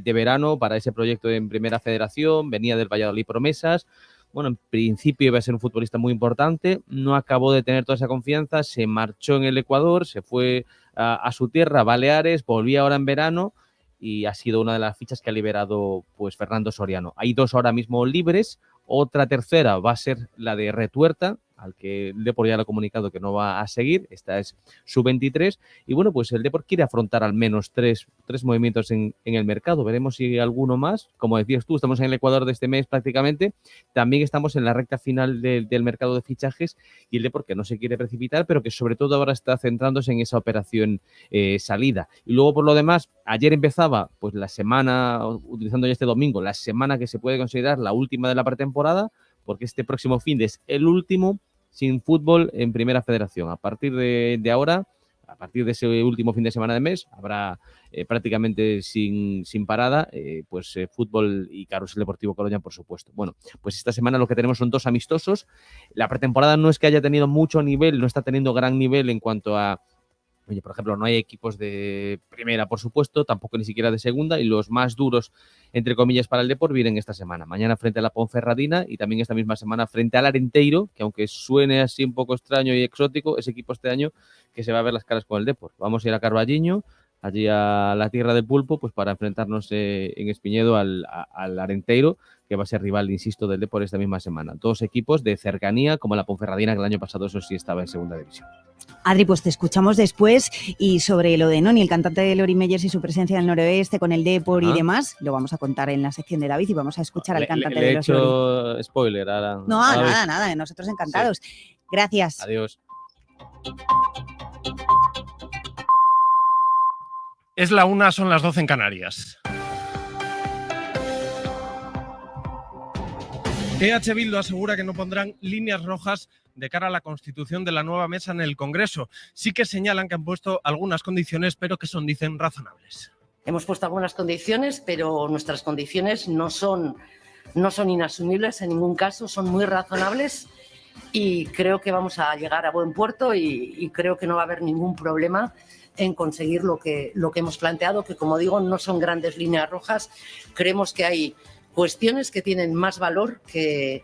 [SPEAKER 15] verano para ese proyecto en Primera Federación, venía del Valladolid Promesas. Bueno, en principio iba a ser un futbolista muy importante, no acabó de tener toda esa confianza, se marchó en el Ecuador, se fue a su tierra, Baleares, volvía ahora en verano y ha sido una de las fichas que ha liberado pues Fernando Soriano. Hay dos ahora mismo libres, otra tercera va a ser la de Retuerta, al que el Depor ya le ha comunicado que no va a seguir, esta es su 23, y bueno, pues el Depor quiere afrontar al menos tres movimientos en el mercado, veremos si alguno más, como decías tú, estamos en el Ecuador de este mes prácticamente, también estamos en la recta final del mercado de fichajes, y el Depor que no se quiere precipitar, pero que sobre todo ahora está centrándose en esa operación salida, y luego por lo demás, ayer empezaba pues la semana, utilizando ya este domingo, la semana que se puede considerar la última de la pretemporada, porque este próximo fin es el último sin fútbol en Primera Federación. A partir de ahora, a partir de ese último fin de semana de mes, habrá prácticamente sin parada, fútbol y carrusel deportivo Coruña, por supuesto. Bueno, pues esta semana lo que tenemos son 2 amistosos. La pretemporada no es que haya tenido mucho nivel, no está teniendo gran nivel en cuanto a... Oye, por ejemplo, no hay equipos de primera, por supuesto, tampoco ni siquiera de segunda, y los más duros, entre comillas, para el Depor vienen esta semana. Mañana frente a la Ponferradina y también esta misma semana frente al Arenteiro, que aunque suene así un poco extraño y exótico, es equipo este año que se va a ver las caras con el Depor. Vamos a ir a Carballiño, allí a la tierra del pulpo, pues para enfrentarnos en Espiñedo al Arenteiro, que va a ser rival, insisto, del Depor esta misma semana. 2 equipos de cercanía, como la Ponferradina, que el año pasado eso sí estaba en segunda división.
[SPEAKER 2] Adri, pues te escuchamos después, y sobre lo de Noni, el cantante de Lori Meyers y su presencia en el noroeste con el Depor y demás, lo vamos a contar en la sección de David y vamos a escuchar al cantante de los Lori.
[SPEAKER 15] Le he hecho spoiler ahora.
[SPEAKER 2] No, nada, nosotros encantados. Sí. Gracias.
[SPEAKER 15] Adiós.
[SPEAKER 16] Es la 1, son las 12 en Canarias. EH Bildu asegura que no pondrán líneas rojas de cara a la constitución de la nueva mesa en el Congreso. Sí que señalan que han puesto algunas condiciones, pero que son, dicen, razonables.
[SPEAKER 17] Hemos puesto algunas condiciones, pero nuestras condiciones no son inasumibles en ningún caso, son muy razonables y creo que vamos a llegar a buen puerto y creo que no va a haber ningún problema en conseguir lo que hemos planteado, que como digo no son grandes líneas rojas. Creemos que hay cuestiones que tienen más valor que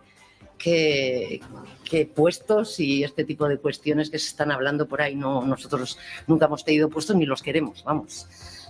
[SPEAKER 17] puestos y este tipo de cuestiones que se están hablando por ahí. No, nosotros nunca hemos pedido puestos ni los queremos, vamos.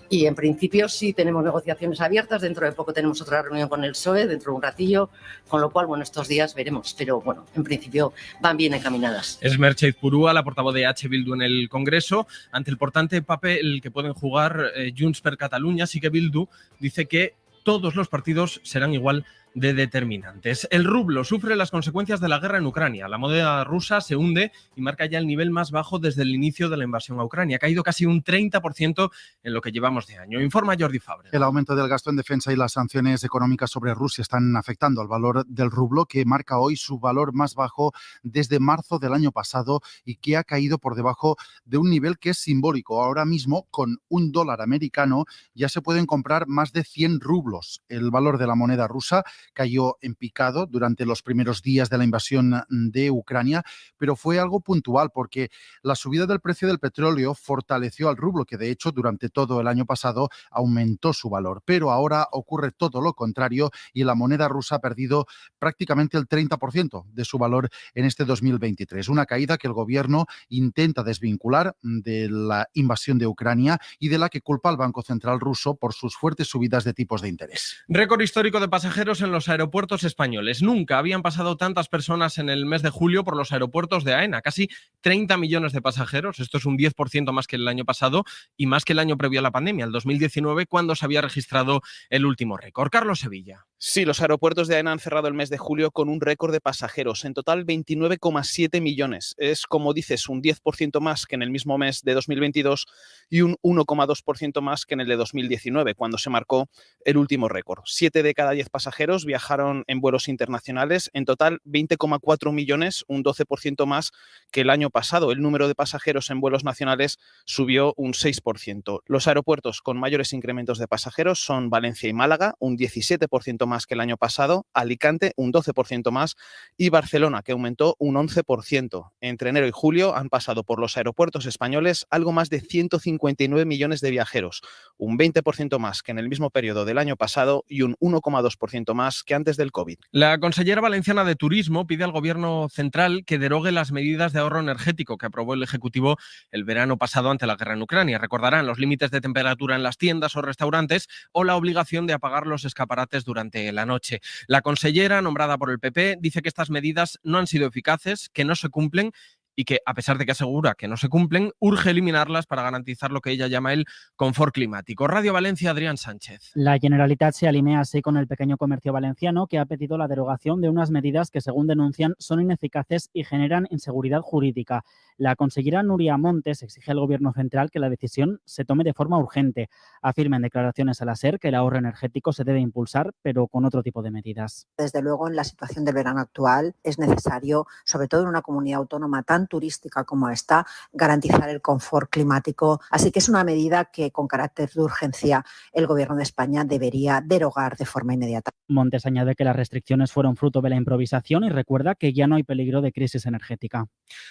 [SPEAKER 17] Y en principio sí tenemos negociaciones abiertas, dentro de poco tenemos otra reunión con el PSOE, dentro de un ratillo, con lo cual, bueno, estos días veremos, pero bueno, en principio van bien encaminadas.
[SPEAKER 16] Es Merche Izpurúa, la portavoz de EH Bildu en el Congreso, ante el importante papel que pueden jugar Junts per Catalunya. Sí que Bildu dice que todos los partidos serán igual de determinantes. El rublo sufre las consecuencias de la guerra en Ucrania. La moneda rusa se hunde y marca ya el nivel más bajo desde el inicio de la invasión a Ucrania. Ha caído casi un 30% en lo que llevamos de año. Informa Jordi Fabra.
[SPEAKER 18] El aumento del gasto en defensa y las sanciones económicas sobre Rusia están afectando al valor del rublo, que marca hoy su valor más bajo desde marzo del año pasado y que ha caído por debajo de un nivel que es simbólico. Ahora mismo, con $1 americano, ya se pueden comprar más de 100 rublos. El valor de la moneda rusa cayó en picado durante los primeros días de la invasión de Ucrania, pero fue algo puntual porque la subida del precio del petróleo fortaleció al rublo, que de hecho durante todo el año pasado aumentó su valor. Pero ahora ocurre todo lo contrario y la moneda rusa ha perdido prácticamente el 30% de su valor en este 2023. Una caída que el gobierno intenta desvincular de la invasión de Ucrania y de la que culpa al Banco Central ruso por sus fuertes subidas de tipos de interés.
[SPEAKER 16] Récord histórico de pasajeros en los aeropuertos españoles. Nunca habían pasado tantas personas en el mes de julio por los aeropuertos de AENA. Casi 30 millones de pasajeros. Esto es un 10% más que el año pasado y más que el año previo a la pandemia, el 2019, cuando se había registrado el último récord. Carlos Sevilla.
[SPEAKER 19] Sí, los aeropuertos de AENA han cerrado el mes de julio con un récord de pasajeros. En total, 29,7 millones. Es, como dices, un 10% más que en el mismo mes de 2022 y un 1,2% más que en el de 2019, cuando se marcó el último récord. 7 de cada 10 pasajeros viajaron en vuelos internacionales. En total, 20,4 millones, un 12% más que el año pasado. El número de pasajeros en vuelos nacionales subió un 6%. Los aeropuertos con mayores incrementos de pasajeros son Valencia y Málaga, un 17% más que el año pasado, Alicante un 12% más y Barcelona, que aumentó un 11%. Entre enero y julio han pasado por los aeropuertos españoles algo más de 159 millones de viajeros, un 20% más que en el mismo periodo del año pasado y un 1,2% más que antes del COVID.
[SPEAKER 16] La consellera valenciana de Turismo pide al Gobierno central que derogue las medidas de ahorro energético que aprobó el Ejecutivo el verano pasado ante la guerra en Ucrania. Recordarán los límites de temperatura en las tiendas o restaurantes o la obligación de apagar los escaparates durante la noche. La consellera, nombrada por el PP, dice que estas medidas no han sido eficaces, que no se cumplen y que, a pesar de que asegura que no se cumplen, urge eliminarlas para garantizar lo que ella llama el confort climático. Radio Valencia, Adrián Sánchez.
[SPEAKER 20] La Generalitat se alinea así con el pequeño comercio valenciano, que ha pedido la derogación de unas medidas que, según denuncian, son ineficaces y generan inseguridad jurídica. La consellera Núria Montes exige al Gobierno central que la decisión se tome de forma urgente. Afirma en declaraciones a la SER que el ahorro energético se debe impulsar, pero con otro tipo de medidas.
[SPEAKER 21] Desde luego, en la situación del verano actual es necesario, sobre todo en una comunidad autónoma tan turística como esta, garantizar el confort climático. Así que es una medida que, con carácter de urgencia, el Gobierno de España debería derogar de forma inmediata.
[SPEAKER 20] Montes añade que las restricciones fueron fruto de la improvisación y recuerda que ya no hay peligro de crisis energética.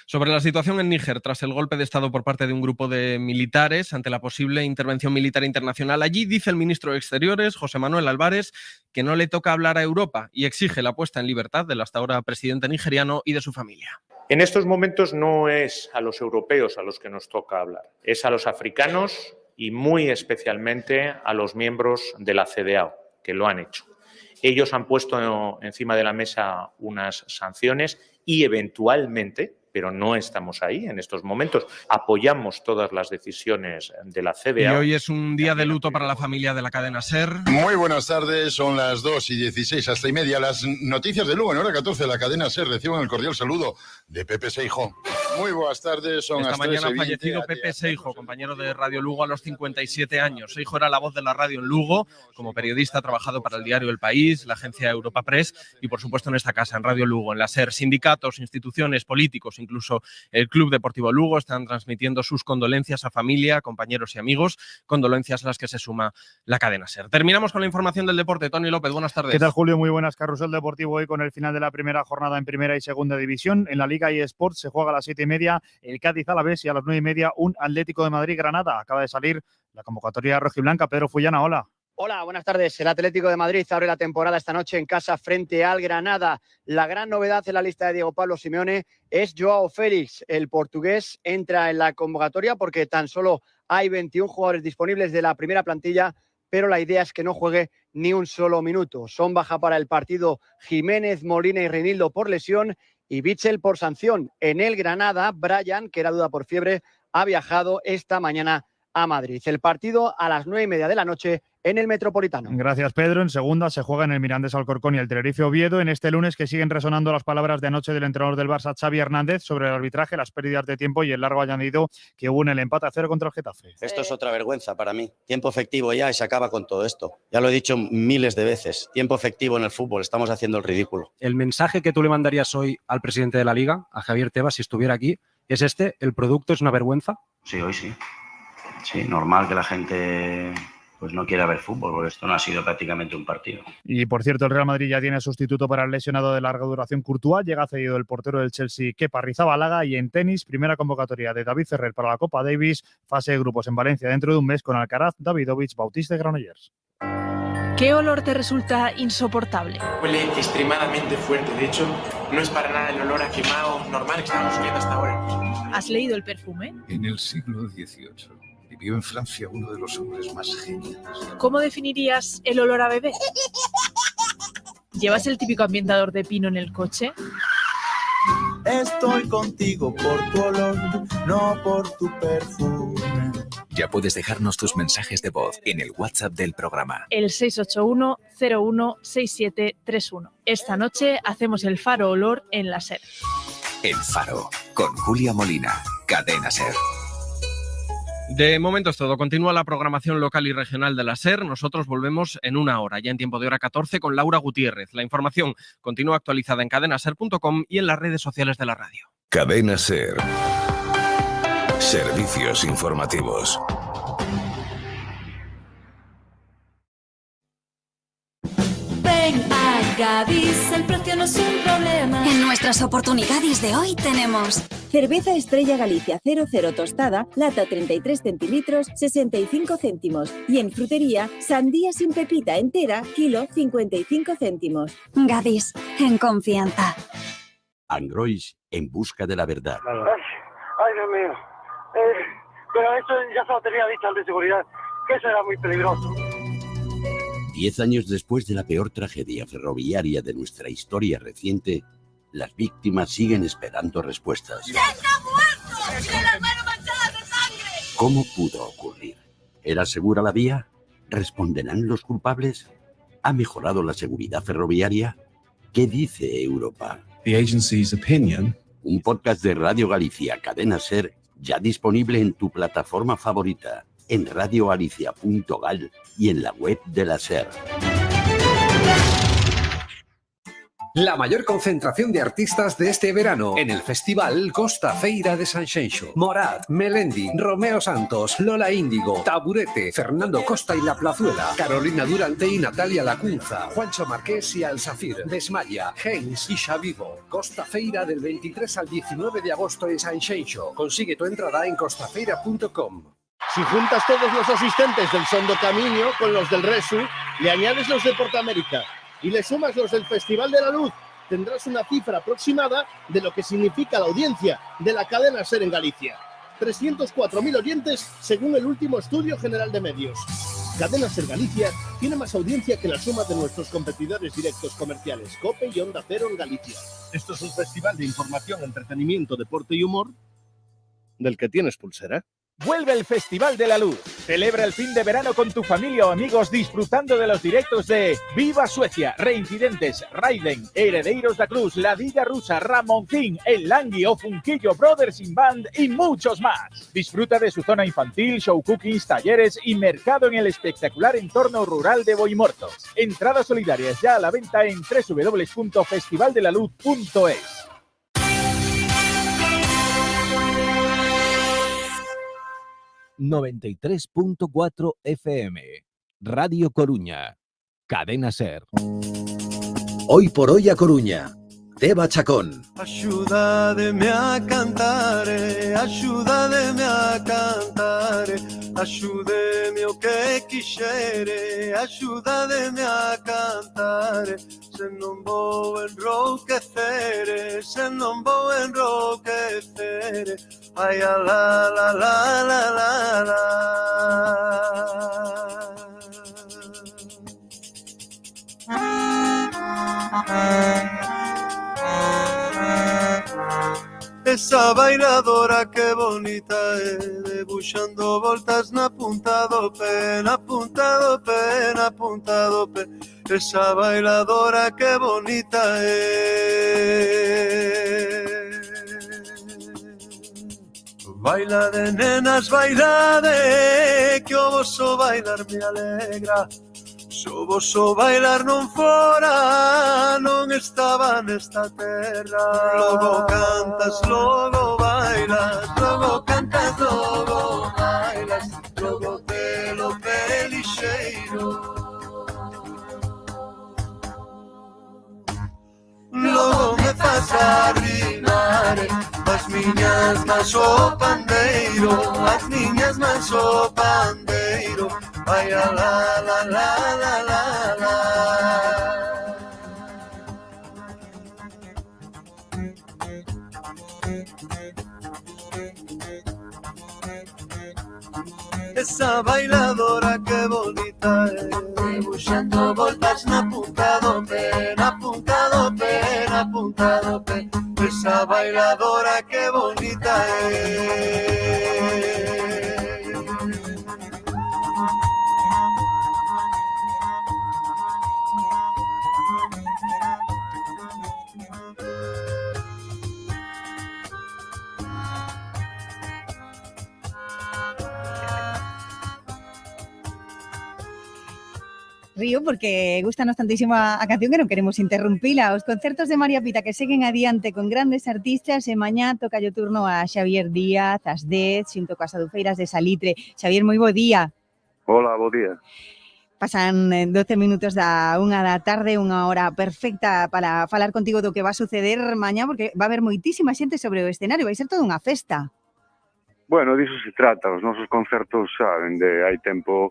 [SPEAKER 16] Sobre la situación en Níger, tras el golpe de Estado por parte de un grupo de militares ante la posible intervención militar internacional, allí dice el ministro de Exteriores, José Manuel Álvarez, que no le toca hablar a Europa y exige la puesta en libertad del hasta ahora presidente nigeriano y de su familia.
[SPEAKER 22] En estos momentos no es a los europeos a los que nos toca hablar, es a los africanos y muy especialmente a los miembros de la CEDEAO, que lo han hecho. Ellos han puesto encima de la mesa unas sanciones y eventualmente pero no estamos ahí en estos momentos. Apoyamos todas las decisiones de la CDA.
[SPEAKER 16] Y hoy es un día de luto para la familia de la cadena SER.
[SPEAKER 3] Muy buenas tardes, son las 2:16, hasta y media. Las noticias de Lugo, en hora 14, la cadena SER. Reciban el cordial saludo de Pepe Seijo. Muy buenas tardes, son
[SPEAKER 16] Esta
[SPEAKER 3] las
[SPEAKER 16] mañana
[SPEAKER 3] 13:20.
[SPEAKER 16] ha fallecido Pepe Seijo, compañero de Radio Lugo a los 57 años. Seijo era la voz de la radio en Lugo. Como periodista ha trabajado para el diario El País, la agencia Europa Press y, por supuesto, en esta casa, en Radio Lugo, en la SER. Sindicatos, instituciones, políticos, incluso el Club Deportivo Lugo están transmitiendo sus condolencias a familia, compañeros y amigos. Condolencias a las que se suma la cadena SER. Terminamos con la información del deporte. Tony López, buenas tardes.
[SPEAKER 4] ¿Qué tal, Julio? Muy buenas. Carrusel Deportivo hoy con el final de la primera jornada en Primera y Segunda División. En la Liga eSports se juega a las 7:30 el Cádiz Alavés y a las 9:30 un Atlético de Madrid-Granada. Acaba de salir la convocatoria rojiblanca. Pedro Fullana, hola.
[SPEAKER 23] Hola, buenas tardes. El Atlético de Madrid abre la temporada esta noche en casa frente al Granada. La gran novedad en la lista de Diego Pablo Simeone es Joao Félix. El portugués entra en la convocatoria porque tan solo hay 21 jugadores disponibles de la primera plantilla, pero la idea es que no juegue ni un solo minuto. Son baja para el partido Jiménez, Molina y Reinildo por lesión y Bichel por sanción. En el Granada, Brian, que era duda por fiebre, ha viajado esta mañana a Madrid. El partido a las 9:30 de la noche en el Metropolitano.
[SPEAKER 4] Gracias, Pedro. En segunda se juega en el Mirandés Alcorcón y el Tenerife Oviedo. En este lunes que siguen resonando las palabras de anoche del entrenador del Barça, Xavi Hernández, sobre el arbitraje, las pérdidas de tiempo y el largo añadido que hubo en el empate a 0 contra el Getafe.
[SPEAKER 24] Esto es otra vergüenza para mí. Tiempo efectivo ya y se acaba con todo esto. Ya lo he dicho miles de veces. Tiempo efectivo en el fútbol. Estamos haciendo el ridículo.
[SPEAKER 25] El mensaje que tú le mandarías hoy al presidente de la Liga, a Javier Tebas, si estuviera aquí, es este: ¿el producto es una vergüenza?
[SPEAKER 24] Sí, hoy sí. Sí, normal que la gente pues no quiera ver fútbol, porque esto no ha sido prácticamente un partido.
[SPEAKER 4] Y por cierto, el Real Madrid ya tiene sustituto para el lesionado de larga duración Courtois. Llega cedido el portero del Chelsea, Kepa Arrizabalaga. Y en tenis, primera convocatoria de David Ferrer para la Copa Davis. Fase de grupos en Valencia dentro de un mes con Alcaraz, Davidovich, Bautista y Granollers.
[SPEAKER 26] ¿Qué olor te resulta insoportable?
[SPEAKER 27] Huele extremadamente fuerte. De hecho, no es para nada el olor a quemado normal que estábamos oliendo hasta ahora.
[SPEAKER 26] ¿Has leído el perfume?
[SPEAKER 28] En el siglo XVIII vivió en Francia uno de los hombres más geniales.
[SPEAKER 26] ¿Cómo definirías el olor a bebé? ¿Llevas el típico ambientador de pino en el coche?
[SPEAKER 10] Estoy contigo por tu olor, no por tu perfume.
[SPEAKER 29] Ya puedes dejarnos tus mensajes de voz en el WhatsApp del programa.
[SPEAKER 26] El 681-016731. Esta noche hacemos el Faro Olor en la SER.
[SPEAKER 29] El Faro, con Julia Molina, Cadena SER.
[SPEAKER 16] De momento es todo. Continúa la programación local y regional de la SER. Nosotros volvemos en una hora, ya en tiempo de hora 14, con Laura Gutiérrez. La información continúa actualizada en cadenaser.com y en las redes sociales de la radio.
[SPEAKER 29] Cadena SER. Servicios informativos.
[SPEAKER 30] Ven a Gadis, el precio no es un problema. En nuestras oportunidades de hoy tenemos
[SPEAKER 31] cerveza Estrella Galicia 00 tostada, lata 33 centilitros, 65 céntimos. Y en frutería, sandía sin pepita entera, kilo 55 céntimos.
[SPEAKER 30] Gadis, en confianza.
[SPEAKER 32] Angrois, en busca de la verdad.
[SPEAKER 14] Ay, Dios mío. Pero esto ya se lo tenía dicho al de seguridad, que eso era muy peligroso.
[SPEAKER 32] 10 años después de la peor tragedia ferroviaria de nuestra historia reciente, las víctimas siguen esperando respuestas.
[SPEAKER 30] ¡Ya está muerto! ¡Tiene las manos manchadas de sangre!
[SPEAKER 32] ¿Cómo pudo ocurrir? ¿Era segura la vía? ¿Responderán los culpables? ¿Ha mejorado la seguridad ferroviaria? ¿Qué dice Europa?
[SPEAKER 29] The agency's opinion.
[SPEAKER 32] Un podcast de Radio Galicia, Cadena SER, ya disponible en tu plataforma favorita, en radiogalicia.gal y en la web de la SER.
[SPEAKER 33] La mayor concentración de artistas de este verano en el festival Costa Feira de Sanxenxo. Morat, Melendi, Romeo Santos, Lola Índigo, Taburete, Fernando Costa y La Plazuela, Carolina Durante y Natalia Lacunza, Juancho Marqués y Alsafir, Desmaya, Haynes y Xavivo. Costa Feira del 23 al 19 de agosto en Sanxenxo. Consigue tu entrada en costafeira.com.
[SPEAKER 34] Si juntas todos los asistentes del Sondo Camino con los del Resu, le añades los de Portamérica y le sumas los del Festival de la Luz, tendrás una cifra aproximada de lo que significa la audiencia de la cadena SER en Galicia. 304.000 oyentes según el último estudio general de medios. Cadena Ser Galicia tiene más audiencia que la suma de nuestros competidores directos comerciales, COPE y Onda Cero en Galicia. Esto es un festival de información, entretenimiento, deporte y humor del que tienes pulsera.
[SPEAKER 1] Vuelve el Festival de la Luz. Celebra el fin de verano con tu familia o amigos disfrutando de los directos de Viva Suecia, Reincidentes, Raiden, Heredeiros da Cruz, La Villa Rusa, Ramoncín, El Langui o Funquillo Brothers in Band y muchos más. Disfruta de su zona infantil, show cookings, talleres y mercado en el espectacular entorno rural de Boimortos. Entradas solidarias ya a la venta en www.festivaldelaluz.es.
[SPEAKER 2] ...93.4 FM... Radio Coruña... Cadena Ser.
[SPEAKER 33] Hoy por hoy a Coruña. Deva Chacón.
[SPEAKER 5] Axúdame a cantar, axúdame a cantar, axúdeme o que quixere, axúdame a cantar, se non vou enrouquecer, se non vou enrouquecer, ai a la la la la la la. Esa bailadora que bonita é, debuxando voltas na punta do pé, na punta do pé, na punta do pé. Esa bailadora que bonita é. Baila de nenas, baila de, que o voso bailar me alegra. So voso bailar non fora, non estaba nesta terra. Logo cantas, logo bailas, logo cantas, logo bailas, logo pelo pelixeiro. Logo me faz arrimar as miñas mans o pandeiro, as miñas mans o pandeiro. Ai a la la la la la la. Esa bailadora que bonita é, debuxando voltas na punta do pé, na punta do pé, na punta do pé. Esa bailadora que bonita é.
[SPEAKER 6] Río porque gustanos tantísimo a canción que non queremos interrumpila. Os concertos de María Pita que seguen adiante con grandes artistas e mañá toca o turno a Xavier Díaz, ás 10, xunto coas adufeiras de Salitre. Xavier, moi bo día.
[SPEAKER 7] Hola, bo día.
[SPEAKER 6] Pasan 12 minutos da 1 da tarde, unha hora perfecta para falar contigo do que va a suceder mañá, porque va a haber moitísima xente sobre o escenario, vai ser toda unha festa.
[SPEAKER 7] Bueno, diso se trata, os nosos concertos, saben, de hai tempo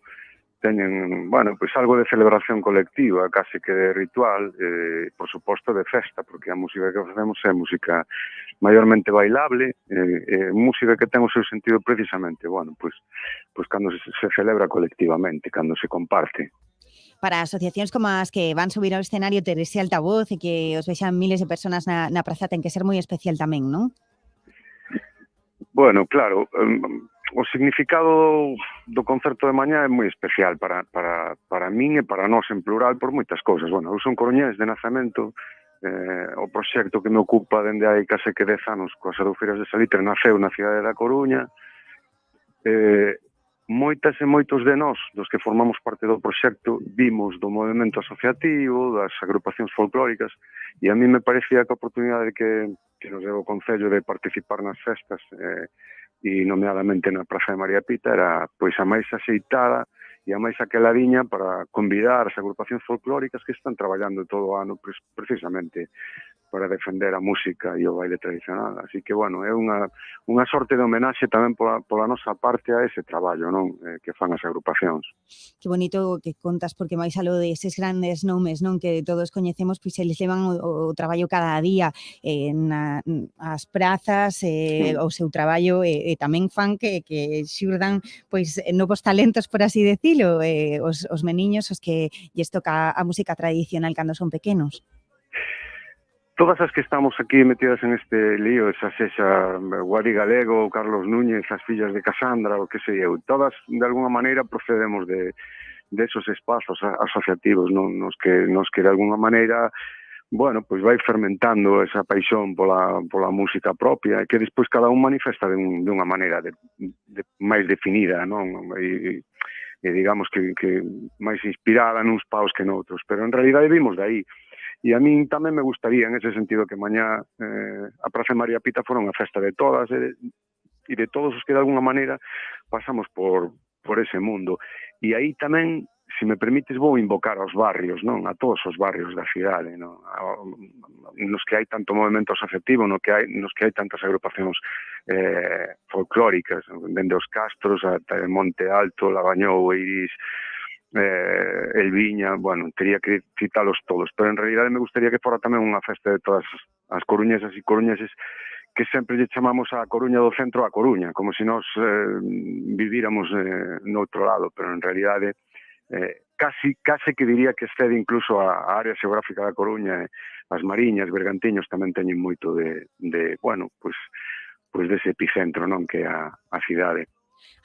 [SPEAKER 7] teñen, bueno, pois algo de celebración colectiva, case que de ritual, por suposto de festa, porque a música que facemos é música maiormente bailable, música que ten o seu sentido precisamente, bueno, pois cando se celebra colectivamente, cando se comparte.
[SPEAKER 6] Para asociacións como as que van subir ao escenario ter ese altavoz e que os vexan miles de personas na praza ten que ser moi especial tamén, non?
[SPEAKER 7] Bueno, claro, o significado do concerto de mañá é moi especial para min e para nós en plural por moitas cousas. Bueno, eu son coruñés de nacemento, o proxecto que me ocupa dende hai case que 10 anos coas adufeiras de Salitre naceu na cidade da Coruña. Moitas e moitos de nós, dos que formamos parte do proxecto, vimos do movimento asociativo, das agrupacións folclóricas, e a mí me parecía que a oportunidade que nos deu o Concello de participar nas festas, e nomeadamente na Praza de María Pita, era pois a máis axeitada e a máis aqueladiña para convidar as agrupacións folclóricas que están traballando todo o ano precisamente para defender a música e o baile tradicional. Así que, bueno, é unha sorte de homenaxe tamén pola nosa parte a ese traballo, non, que fan as agrupacións.
[SPEAKER 6] Que bonito que contas, porque máis algo de eses grandes nomes, non, que todos coñecemos, pois eles levan o traballo cada día nas prazas, o seu traballo, e tamén fan que xurdan pois novos talentos, por así decir. estilo, os meniños os que lles toca a música tradicional cando son pequenos?
[SPEAKER 7] Todas as que estamos aquí metidas en este lío, esa sexa Guadi Galego, Carlos Núñez, as fillas de Casandra, o que sei eu, todas de alguna maneira procedemos de esos espazos asociativos, non? Nos que de alguna maneira, bueno, pois vai fermentando esa paixón pola música propia, que despois cada un manifesta de unha maneira máis definida, non? E digamos que máis inspirada nuns paus que noutros, pero en realidade vimos de aí. E a min tamén me gustaría, en ese sentido, que mañá a Praza María Pita fora unha festa de todas e de todos os que de alguna maneira pasamos por ese mundo. E aí tamén, se me permites, vou invocar aos barrios, non? A todos os barrios da cidade, non? Nos que hai tanto movimento asociativo, nos que hai tantas agrupacións folclóricas, dende os Castros ata Monte Alto, Labañou, Eiris, Elviña, bueno, tería que citalos todos, pero en realidade me gustaría que fora tamén unha festa de todas as coruñesas e coruñeses, que sempre lle chamamos a Coruña do centro a Coruña, como se nós vivíramos no outro lado, pero en realidade casi que diría que excede incluso a área xeográfica da Coruña. As Mariñas, Bergantiños tamén teñen moito bueno, pois dese epicentro, non, que é a cidade.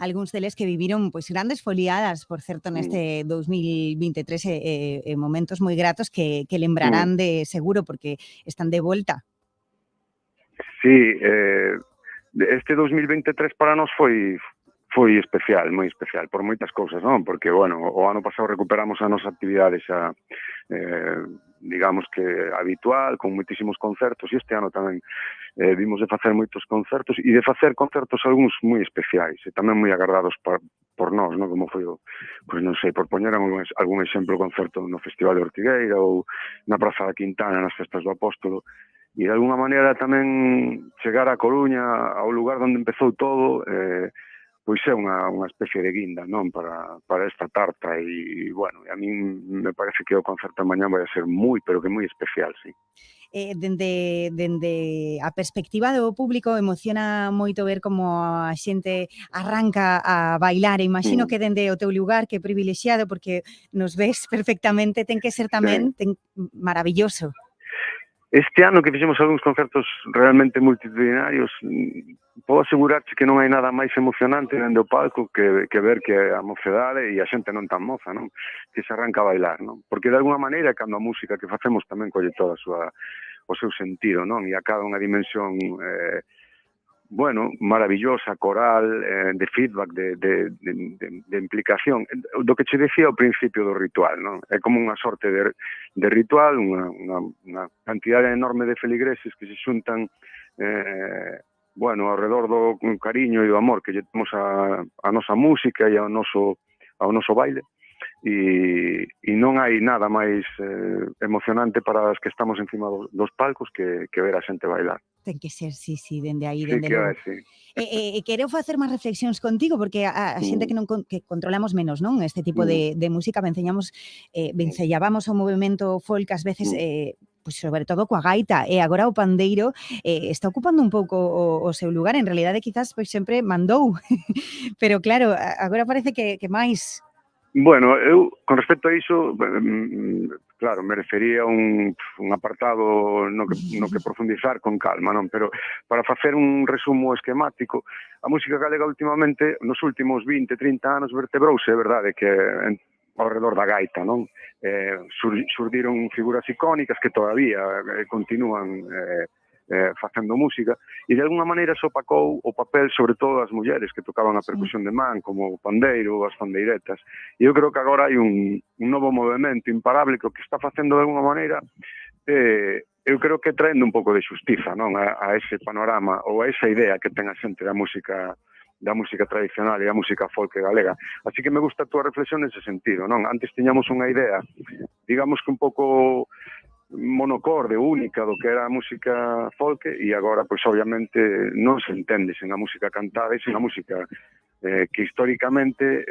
[SPEAKER 6] Algúns deles que viviron pois grandes foliadas, por certo, neste 2023, momentos moi gratos que lembrarán de seguro, porque están de volta.
[SPEAKER 7] Sí, este 2023 para nós foi especial, moi especial, por moitas cousas, non? Porque, bueno, o ano pasado recuperamos a nosa actividade xa, digamos que habitual, con moitísimos concertos, e este ano tamén vimos de facer moitos concertos, e de facer concertos algúns moi especiais, e tamén moi agardados por nós, non? Como foi, pois non sei, por poñer algún exemplo, concerto no Festival de Ortigueira ou na Praza da Quintana, nas Festas do Apóstolo, e de alguna maneira tamén chegar a Coruña, ao lugar onde empezou todo, pois é unha especie de guinda, non, para esta tarta, e, bueno, a min me parece que o concerto mañá vai a ser moi, pero que moi especial, sí.
[SPEAKER 6] Dende a perspectiva do público, emociona moito ver como a xente arranca a bailar, e imagino que dende o teu lugar, que privilexiado, porque nos ves perfectamente, ten que ser tamén maravilloso.
[SPEAKER 7] Este ano que fixemos algúns concertos realmente multitudinarios, podo asegurarche que non hai nada máis emocionante dende o palco que ver que a mocedade e a xente non tan moza, non? Que se arranca a bailar, non? Porque de alguna maneira, cando a música que facemos tamén colle todo o seu sentido, non? E acaba unha dimensión bueno, maravillosa, coral, de feedback, de implicación, do que che decía ao principio do ritual, non? É como unha sorte de ritual, unha cantidade enorme de feligreses que se xuntan, bueno, ao redor do cariño e do amor que lle temos a nosa música e ao noso baile, e non hai nada máis emocionante para as que estamos encima dos palcos que ver a xente bailar.
[SPEAKER 6] Ten que ser, sí, dende aí,
[SPEAKER 7] dende logo. Sí.
[SPEAKER 6] Quero facer máis reflexións contigo, porque a xente que controlamos menos, non? Este tipo de música, vencellábamos o movimento folk ás veces, pois sobre todo coa gaita, e agora o pandeiro está ocupando un pouco o seu lugar. En realidade, quizás, pois sempre mandou, pero claro, agora parece que máis.
[SPEAKER 7] Bueno, eu, con respecto a iso, claro, merecería un apartado no que profundizar con calma, non? Pero para facer un resumo esquemático, a música galega últimamente, nos últimos 20, 30 anos, vertebrouse, é verdade, que ao redor da gaita, non? Surdiron figuras icónicas que todavía continúan facendo música, e de alguna maneira se opacou o papel, sobre todo das mulleres que tocaban a percusión de man, como o pandeiro, as pandeiretas, e eu creo que agora hai un novo movimento imparable que o que está facendo de alguna maneira, eu creo que traendo un pouco de xustiza, non, a ese panorama ou a esa idea que ten a xente da música tradicional e a música folk galega. Así que me gusta a túa reflexión nese sentido, non? Antes tiñamos unha idea, digamos que un pouco monocorde, única do que era a música folk, e agora, pois, obviamente, non se entende sen a música cantada e sen a música que históricamente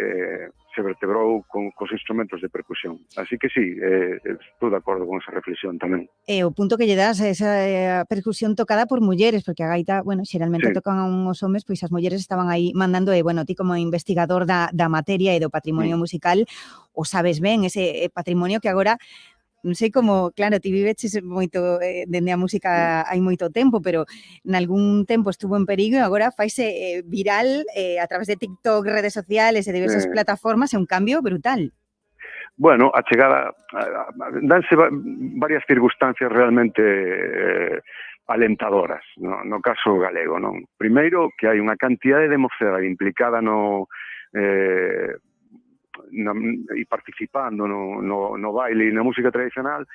[SPEAKER 7] se vertebrou cos instrumentos de percusión. Así que sí, estou de acordo con esa reflexión tamén.
[SPEAKER 6] O punto que lle das a esa percusión tocada por mulleres, porque a gaita, bueno, xeralmente
[SPEAKER 7] Sí.
[SPEAKER 6] tocan os homes, pois as mulleres estaban aí mandando, e, bueno, ti como investigador da materia e do patrimonio musical, o sabes ben, ese patrimonio que agora, non sei como, claro, ti viveches moito dende a música hai moito tempo, pero nalgún tempo estuvo en perigo e agora faise viral a través de TikTok, redes sociales e diversas plataformas, é un cambio brutal.
[SPEAKER 7] Bueno, a chegada, danse varias circunstancias realmente alentadoras, no caso galego, non? Primeiro, que hai unha cantidade de mocedade implicada e participando no baile e na música tradicional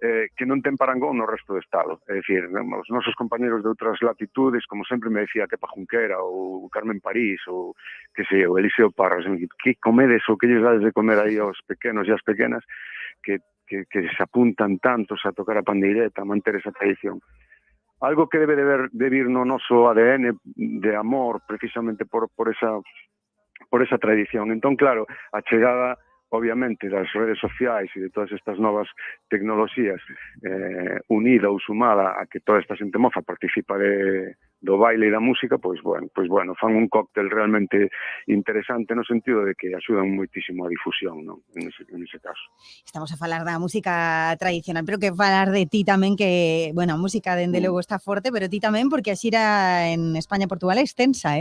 [SPEAKER 7] que non ten parangón no resto do Estado. É dicir, os nosos compañeros de outras latitudes, como sempre me decía Kepa Junquera ou Carmen París ou que sei, o Eliseo Parras, que comedes ou que lles dades de comer aí aos pequenos e as pequenas que se apuntan tantos a tocar a pandeireta, a manter esa tradición. Algo que debe de vir no noso ADN de amor precisamente por esa tradición. Entón, claro, a chegada obviamente das redes sociais e de todas estas novas tecnoloxías unida ou sumada a que toda esta xente moza participa do baile e da música, pois bueno, fan un cóctel realmente interesante no sentido de que axudan moitísimo a difusión, non? En ese caso.
[SPEAKER 6] Estamos a falar da música tradicional, pero que falar de ti tamén, que, bueno, a música dende logo está forte, pero ti tamén, porque a xira en España e Portugal é extensa,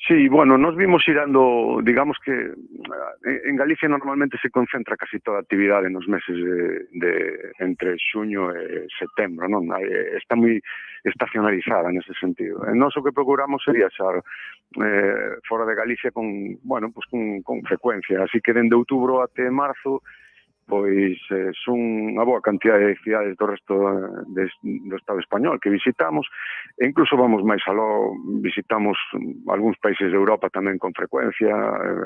[SPEAKER 7] Sí, bueno, nos vimos xirando, digamos que en Galicia normalmente se concentra casi toda a actividade nos meses de entre xuño e setembro, non? Está moi estacionalizada nese sentido. E nós o que procuramos sería viaxar fora de Galicia con frecuencia, así que dende outubro até marzo pois son unha boa cantidade de cidades do resto do Estado español que visitamos, e incluso vamos máis aló, visitamos algúns países de Europa tamén con frecuencia,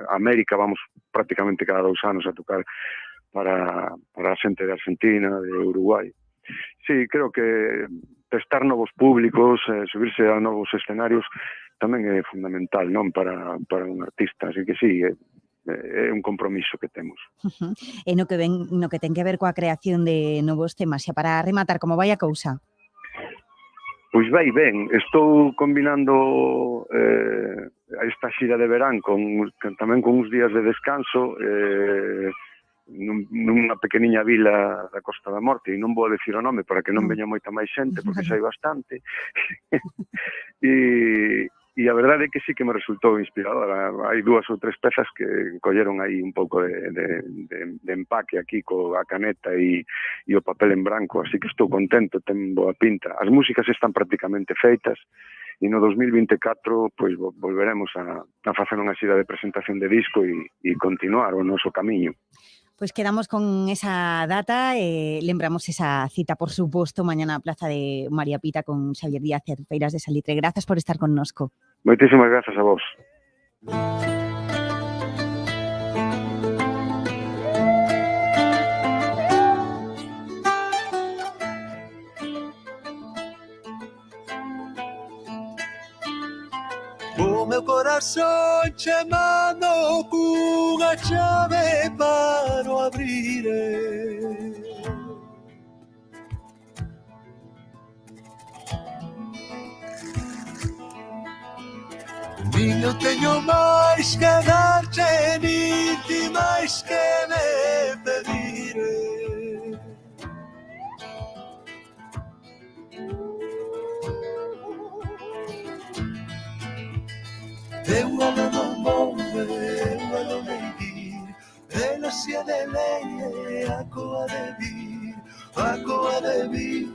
[SPEAKER 7] América vamos prácticamente cada 2 anos a tocar para a xente de Argentina, de Uruguai. Sí, creo que testar novos públicos, subirse a novos escenarios tamén é fundamental, non, para un artista, así que sí, é un compromiso que temos.
[SPEAKER 6] E no que ten que ver coa creación de novos temas, xa para rematar, como vai a cousa?
[SPEAKER 7] Pois vai ben, estou combinando esta xira de verán tamén con uns días de descanso nunha pequeniña vila da Costa da Morte, e non vou decir o nome para que non veña moita máis xente, porque xa hai bastante. E a verdade é que sí que me resultou inspiradora. Hai 2 ou 3 pezas que colleron aí un pouco de empaque aquí coa caneta e o papel en branco, así que estou contento, ten boa pinta. As músicas están prácticamente feitas e no 2024 pois volveremos a facer unha xira de presentación de disco e continuar o noso camiño.
[SPEAKER 6] Pois quedamos con esa data e lembramos esa cita, por suposto, mañana na Plaza de María Pita con Xavier Díaz e Feiras de Salitre. Grazas por estar connosco.
[SPEAKER 7] Moitísimas grazas a vos.
[SPEAKER 5] O meu corazón chamando cunha chave para o abrir. Nin eu teño máis que darche, nin ti máis que me pedir. Eu alo non vou ver, eu alo nem dir, ela se de leire, a coa de vir, a coa de vir,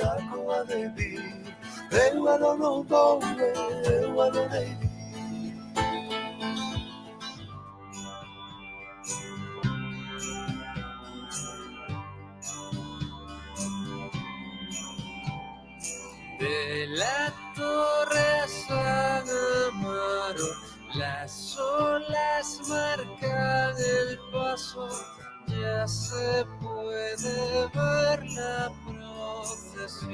[SPEAKER 5] a coa de vir, eu alo non vou ver, eu alo nem dir.
[SPEAKER 10] De la torre San Amaro, las olas marcan el paso, ya se puede ver la procesión.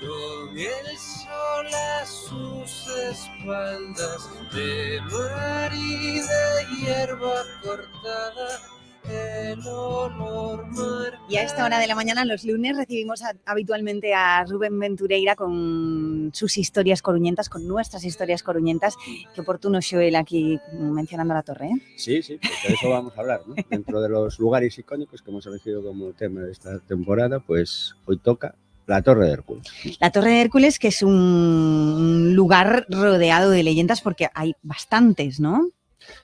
[SPEAKER 10] con el sol a sus espaldas, de mar y de hierba cortada, el olor mar.
[SPEAKER 6] Y a esta hora de la mañana, los lunes, recibimos habitualmente a Rubén Ventureira con sus historias coruñentas, con nuestras historias coruñentas. Qué oportuno, Xoel, aquí mencionando la torre, ¿eh?
[SPEAKER 3] Sí, porque de eso vamos a hablar, ¿no? Dentro de los lugares icónicos que hemos elegido como tema de esta temporada, pues hoy toca la Torre de Hércules.
[SPEAKER 6] La Torre de Hércules, que es un lugar rodeado de leyendas porque hay bastantes, ¿no?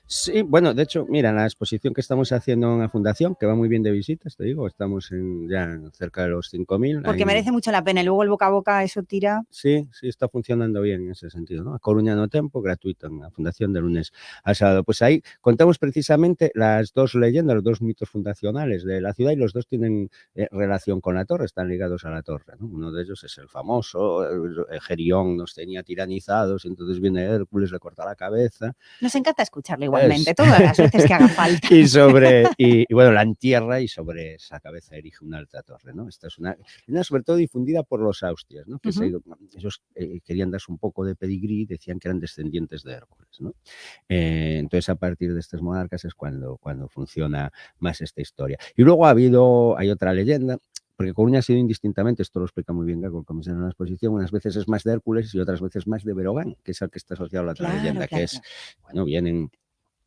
[SPEAKER 3] Sí, bueno, de hecho, mira, en la exposición que estamos haciendo en la Fundación, que va muy bien de visitas, te digo, estamos ya cerca de los 5.000.
[SPEAKER 6] Porque merece mucho la pena y luego el boca a boca eso tira.
[SPEAKER 3] Sí, está funcionando bien en ese sentido, ¿no? A Coruña no Tempo, gratuito en la Fundación de lunes a sábado. Pues ahí contamos precisamente las dos leyendas, los dos mitos fundacionales de la ciudad y los dos tienen relación con la torre, están ligados a la torre, ¿no? Uno de ellos es el famoso, Gerión nos tenía tiranizados, entonces viene Hércules, le corta la cabeza.
[SPEAKER 6] Nos encanta escucharlo igualmente, todas las veces que haga falta.
[SPEAKER 3] Y bueno, la entierra y sobre esa cabeza erige una alta torre, ¿no? Esta es una sobre todo difundida por los Austrias, ¿no? Que ellos querían darse un poco de pedigrí, decían que eran descendientes de Hércules, ¿no? Entonces, a partir de estos monarcas es cuando funciona más esta historia. Y luego hay otra leyenda, porque Coruña ha sido indistintamente, esto lo explica muy bien Gago, como en la exposición, unas veces es más de Hércules y otras veces más de Berogán, que es el que está asociado a la otra leyenda, que es, bueno, vienen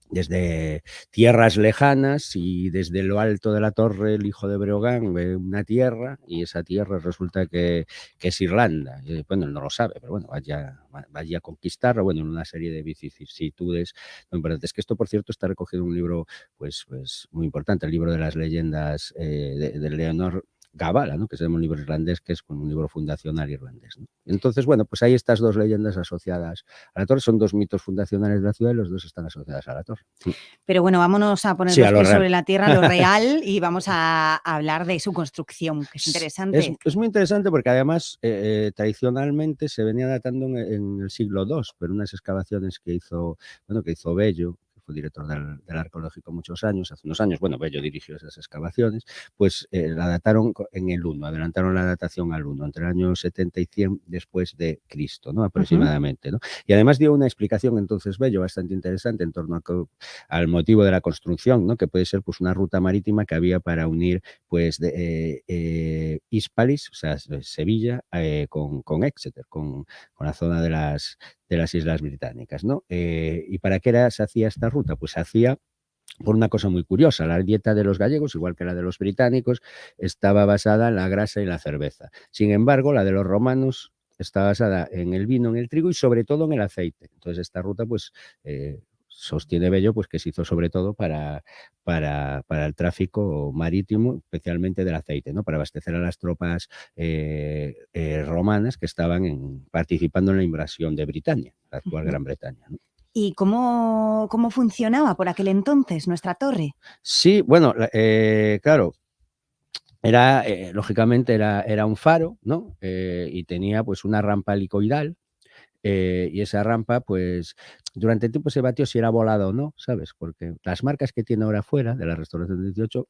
[SPEAKER 3] desde tierras lejanas y desde lo alto de la torre el hijo de Breogán ve una tierra y esa tierra resulta que es Irlanda. Bueno, él no lo sabe, pero bueno, vaya a conquistarla, bueno, en una serie de vicisitudes muy importantes. Que esto, por cierto, está recogido en un libro pues muy importante, el libro de las leyendas de Leonor Gabala, ¿no? Que es un libro irlandés, que es un libro fundacional irlandés, ¿no? Entonces, bueno, pues hay estas dos leyendas asociadas a la torre, son dos mitos fundacionales de la ciudad y los dos están asociados a la torre.
[SPEAKER 6] Pero bueno, vámonos a poner los pies sobre la tierra, lo real, y vamos a hablar de su construcción, que es interesante.
[SPEAKER 3] Es muy interesante porque además tradicionalmente se venía datando en el siglo II, pero unas excavaciones que hizo Bello, fue director del arqueológico muchos años, hace unos años, bueno, Bello dirigió esas excavaciones, pues la dataron en el 1, adelantaron la datación al 1, entre el año 70 y 100 después de Cristo, ¿no? Aproximadamente, ¿no? Y además dio una explicación entonces Bello bastante interesante en torno al motivo de la construcción, ¿no? Que puede ser pues una ruta marítima que había para unir pues Hispalis, o sea, Sevilla, con Exeter, con la zona de las Islas Británicas, ¿no? ¿Y para qué se hacía esta ruta? Pues se hacía por una cosa muy curiosa. La dieta de los gallegos, igual que la de los británicos, estaba basada en la grasa y la cerveza. Sin embargo, la de los romanos está basada en el vino, en el trigo y sobre todo en el aceite. Entonces, esta ruta, pues, sostiene Bello, pues que se hizo sobre todo para el tráfico marítimo, especialmente del aceite, ¿no? Para abastecer a las tropas romanas que estaban participando en la invasión de Britania, la actual Gran Bretaña, ¿no?
[SPEAKER 6] ¿Y cómo funcionaba por aquel entonces nuestra torre?
[SPEAKER 3] Sí, bueno, claro, lógicamente era un faro, ¿no? Y tenía pues una rampa helicoidal. Y esa rampa, pues, durante el tiempo se batió si era volada o no, ¿sabes? Porque las marcas que tiene ahora fuera de la restauración del 18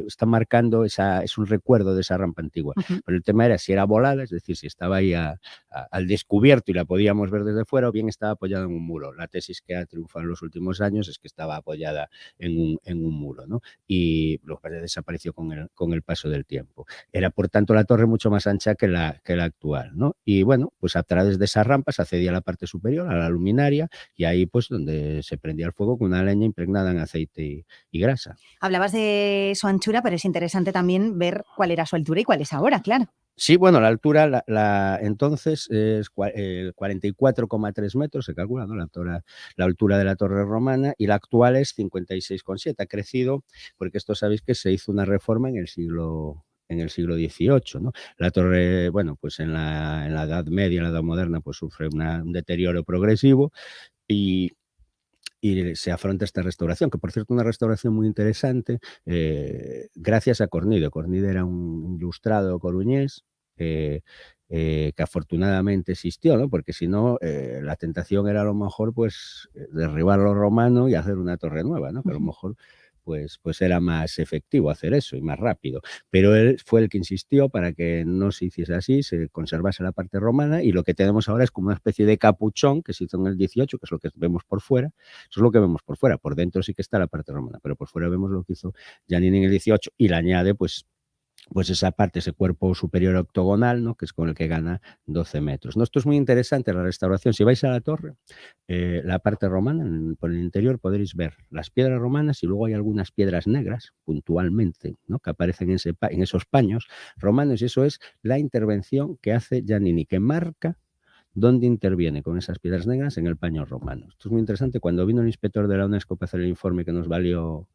[SPEAKER 3] están marcando, es un recuerdo de esa rampa antigua. Pero el tema era si era volada, es decir, si estaba ahí al descubierto y la podíamos ver desde fuera, o bien estaba apoyada en un muro. La tesis que ha triunfado en los últimos años es que estaba apoyada en un muro, ¿no? Y lo que desapareció con el paso del tiempo. Era, por tanto, la torre mucho más ancha que la actual, ¿no? Y bueno, pues a través de esa rampa se accedía a la parte superior, a la luminaria, y ahí pues donde se prendía el fuego con una leña impregnada en aceite y grasa.
[SPEAKER 6] Hablabas de su anchura, pero es interesante también ver cuál era su altura y cuál es ahora, claro.
[SPEAKER 3] Sí, bueno, la altura entonces es 44,3 metros, se calcula, ¿no? La altura de la torre romana, y la actual es 56,7. Ha crecido porque esto sabéis que se hizo una reforma en el siglo XVIII, ¿no? La torre, bueno, pues en la Edad Media, en la Edad Moderna, pues sufre un deterioro progresivo y se afronta esta restauración, que por cierto una restauración muy interesante, gracias a Cornide. Cornide era un ilustrado coruñés que afortunadamente existió, ¿no? Porque si no, la tentación era a lo mejor pues derribar lo romano y hacer una torre nueva, ¿no? Que a lo mejor pues era más efectivo hacer eso y más rápido. Pero él fue el que insistió para que no se hiciese así, se conservase la parte romana, y lo que tenemos ahora es como una especie de capuchón que se hizo en el 18, que es lo que vemos por fuera. Eso es lo que vemos por fuera. Por dentro sí que está la parte romana, pero por fuera vemos lo que hizo Giannini en el 18 y le añade pues esa parte, ese cuerpo superior octogonal, ¿no? Que es con el que gana 12 metros. ¿No? Esto es muy interesante, la restauración. Si vais a la torre, la parte romana, por el interior podréis ver las piedras romanas y luego hay algunas piedras negras, puntualmente, ¿no? Que aparecen en esos paños romanos, y eso es la intervención que hace Giannini, que marca dónde interviene con esas piedras negras en el paño romano. Esto es muy interesante. Cuando vino el inspector de la UNESCO para hacer el informe que nos valió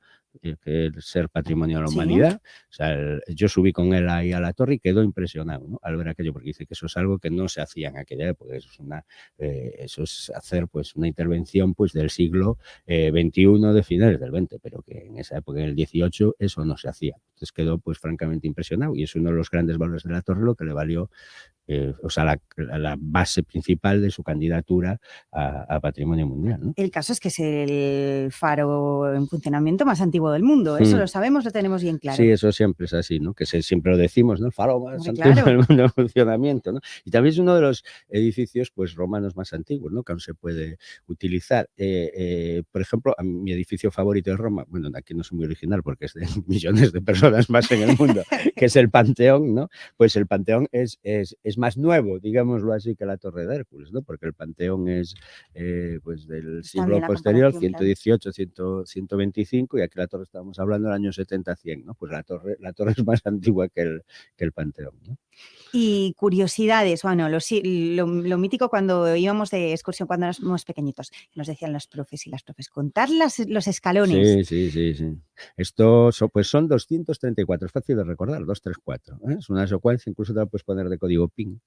[SPEAKER 3] que el ser patrimonio de la humanidad, o sea, yo subí con él ahí a la torre y quedó impresionado, ¿no? Al ver aquello, porque dice que eso es algo que no se hacía en aquella época, eso es hacer pues una intervención pues del siglo XXI, de finales del XX, pero que en esa época, en el 18, eso no se hacía. Entonces quedó pues francamente impresionado, y es uno de los grandes valores de la torre, lo que le valió la base principal de su candidatura a Patrimonio Mundial, ¿no?
[SPEAKER 6] El caso es que es el faro en funcionamiento más antiguo del mundo. Eso lo sabemos, lo tenemos bien claro.
[SPEAKER 3] Sí, eso siempre es así, ¿no? Que siempre lo decimos, ¿no? El faro más antiguo del mundo en funcionamiento, ¿no? Y también es uno de los edificios pues romanos más antiguos, ¿no? Que aún se puede utilizar. Por ejemplo, a mi edificio favorito de Roma, bueno, aquí no soy muy original porque es de millones de personas más en el mundo, que es el Panteón, ¿no? Pues el Panteón es más nuevo, digámoslo así, que la Torre de Hércules, ¿no? Porque el Panteón es pues del siglo posterior, 118, 125, y aquí la torre estábamos hablando del año 70-100, ¿no? Pues la torre es más antigua que el Panteón, ¿no?
[SPEAKER 6] Y curiosidades, bueno, lo mítico cuando íbamos de excursión cuando éramos pequeñitos, nos decían los profes y las profes, contar los escalones.
[SPEAKER 3] Sí. Esto pues son 234, es fácil de recordar, 234. ¿eh? Es una secuencia, incluso te la puedes poner de código PIN.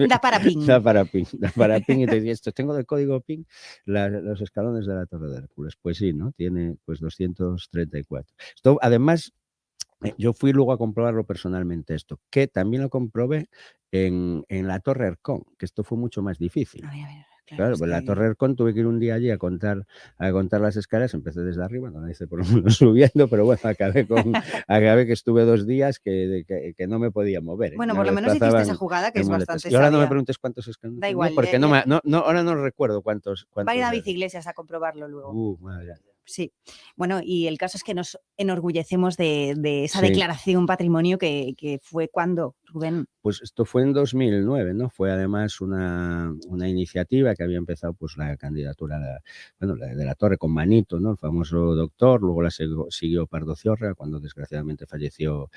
[SPEAKER 6] da para PIN.
[SPEAKER 3] Da para PIN y te dice, esto tengo de código PIN los escalones de la Torre de Hércules. Pues sí, ¿no? Tiene pues 234. Esto, además, yo fui luego a comprobarlo personalmente esto, que también lo comprobé en la Torre Hercón, que esto fue mucho más difícil. Claro, pues la Torre Hercón tuve que ir un día allí a contar las escaleras, empecé desde arriba, no hice por lo menos subiendo, pero bueno, acabé que estuve 2 días que no me podía mover.
[SPEAKER 6] Bueno, por lo menos hiciste esa jugada que es bastante
[SPEAKER 3] Y ahora
[SPEAKER 6] sabia.
[SPEAKER 3] no me preguntes cuántos escalones.
[SPEAKER 6] Da igual.
[SPEAKER 3] Porque ahora no recuerdo cuántos.
[SPEAKER 6] Va a ir a David Iglesias a comprobarlo luego.
[SPEAKER 3] Madre.
[SPEAKER 6] Sí, bueno, y el caso es que nos enorgullecemos de esa declaración patrimonio que fue cuando, Rubén.
[SPEAKER 3] Pues esto fue en 2009, ¿no? Fue además una iniciativa que había empezado pues la candidatura de la Torre con Manito, ¿no? El famoso doctor, luego la siguió Pardo Ciorra cuando desgraciadamente falleció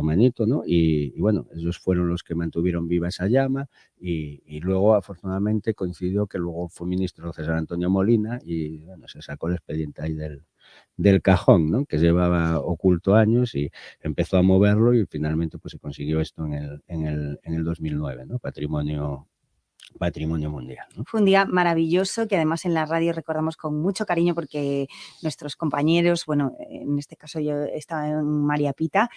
[SPEAKER 3] Manito, ¿no? Y bueno, ellos fueron los que mantuvieron viva esa llama y luego afortunadamente coincidió que luego fue ministro César Antonio Molina y bueno, se sacó el expediente ahí del cajón, ¿no? Que llevaba oculto años y empezó a moverlo y finalmente pues se consiguió esto en el 2009, ¿no? Patrimonio Mundial, ¿no?
[SPEAKER 6] Fue un día maravilloso que además en la radio recordamos con mucho cariño porque nuestros compañeros, bueno, en este caso yo estaba en María Pita,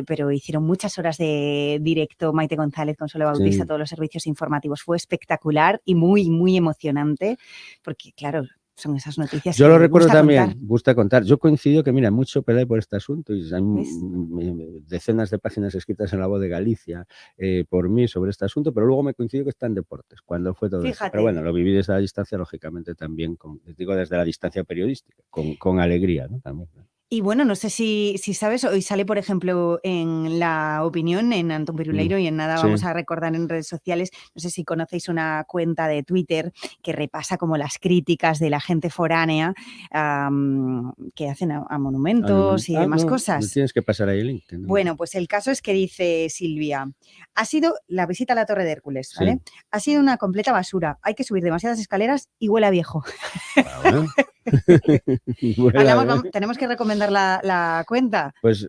[SPEAKER 6] pero hicieron muchas horas de directo, Maite González, Consuelo Bautista, todos los servicios informativos. Fue espectacular y muy, muy emocionante porque, claro, son esas noticias.
[SPEAKER 3] Yo lo recuerdo también, gusta contar. Yo coincido que, mira, mucho peleé por este asunto y hay decenas de páginas escritas en La Voz de Galicia por mí sobre este asunto, pero luego me coincidió que está en Deportes, cuando fue todo esto. Pero bueno, lo viví desde la distancia, lógicamente también, desde la distancia periodística, con alegría, ¿no? También.
[SPEAKER 6] Y bueno, no sé si sabes, hoy sale, por ejemplo, en La Opinión, en Antón Piruleiro, y en nada vamos a recordar en redes sociales, no sé si conocéis una cuenta de Twitter que repasa como las críticas de la gente foránea que hacen a monumentos y demás cosas.
[SPEAKER 3] No tienes que pasar ahí el link. ¿no?
[SPEAKER 6] Bueno, pues el caso es que dice Silvia, ha sido la visita a la Torre de Hércules, ¿vale? Ha sido una completa basura, hay que subir demasiadas escaleras y huele a viejo.
[SPEAKER 3] Bueno.
[SPEAKER 6] Tenemos que recomendar la cuenta.
[SPEAKER 3] Pues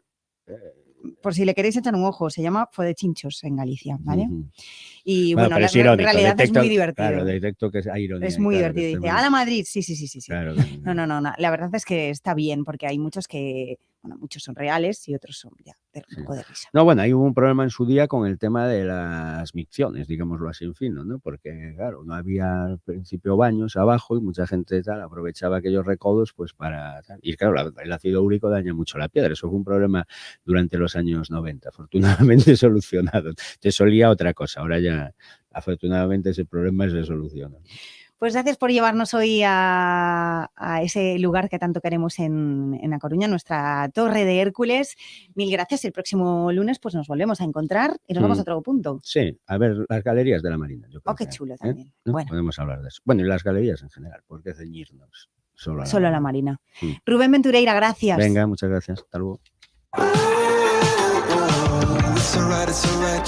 [SPEAKER 6] por si le queréis echar un ojo, se llama Fodechinchos en Galicia, ¿vale?
[SPEAKER 3] Y
[SPEAKER 6] bueno, la realidad es muy divertido.
[SPEAKER 3] Claro, detecto que hay ironía.
[SPEAKER 6] Es muy divertido. Dice, ¡a la Madrid! Sí.
[SPEAKER 3] Claro,
[SPEAKER 6] No. La verdad es que está bien, porque hay muchos que bueno, muchos son reales y otros son ya de un poco de risa.
[SPEAKER 3] No, bueno, ahí hubo un problema en su día con el tema de las micciones, digámoslo así en fino, ¿no? Porque, claro, no había al principio baños abajo y mucha gente tal aprovechaba aquellos recodos pues para... Tal. Y claro, el ácido úrico daña mucho la piedra. Eso fue un problema durante los años 90, afortunadamente solucionado. Te solía otra cosa, ahora ya afortunadamente ese problema se soluciona.
[SPEAKER 6] Pues gracias por llevarnos hoy a ese lugar que tanto queremos en A Coruña, nuestra Torre de Hércules. Mil gracias. El próximo lunes pues nos volvemos a encontrar y nos vamos a otro punto.
[SPEAKER 3] Sí, a ver las galerías de la Marina. Yo creo
[SPEAKER 6] qué chulo también.
[SPEAKER 3] ¿no?
[SPEAKER 6] Bueno.
[SPEAKER 3] Podemos hablar de eso. Bueno, y las galerías en general, ¿por qué ceñirnos solo a la
[SPEAKER 6] Marina? Rubén Ventureira, gracias.
[SPEAKER 3] Venga, muchas gracias. Hasta luego.
[SPEAKER 5] It's alright,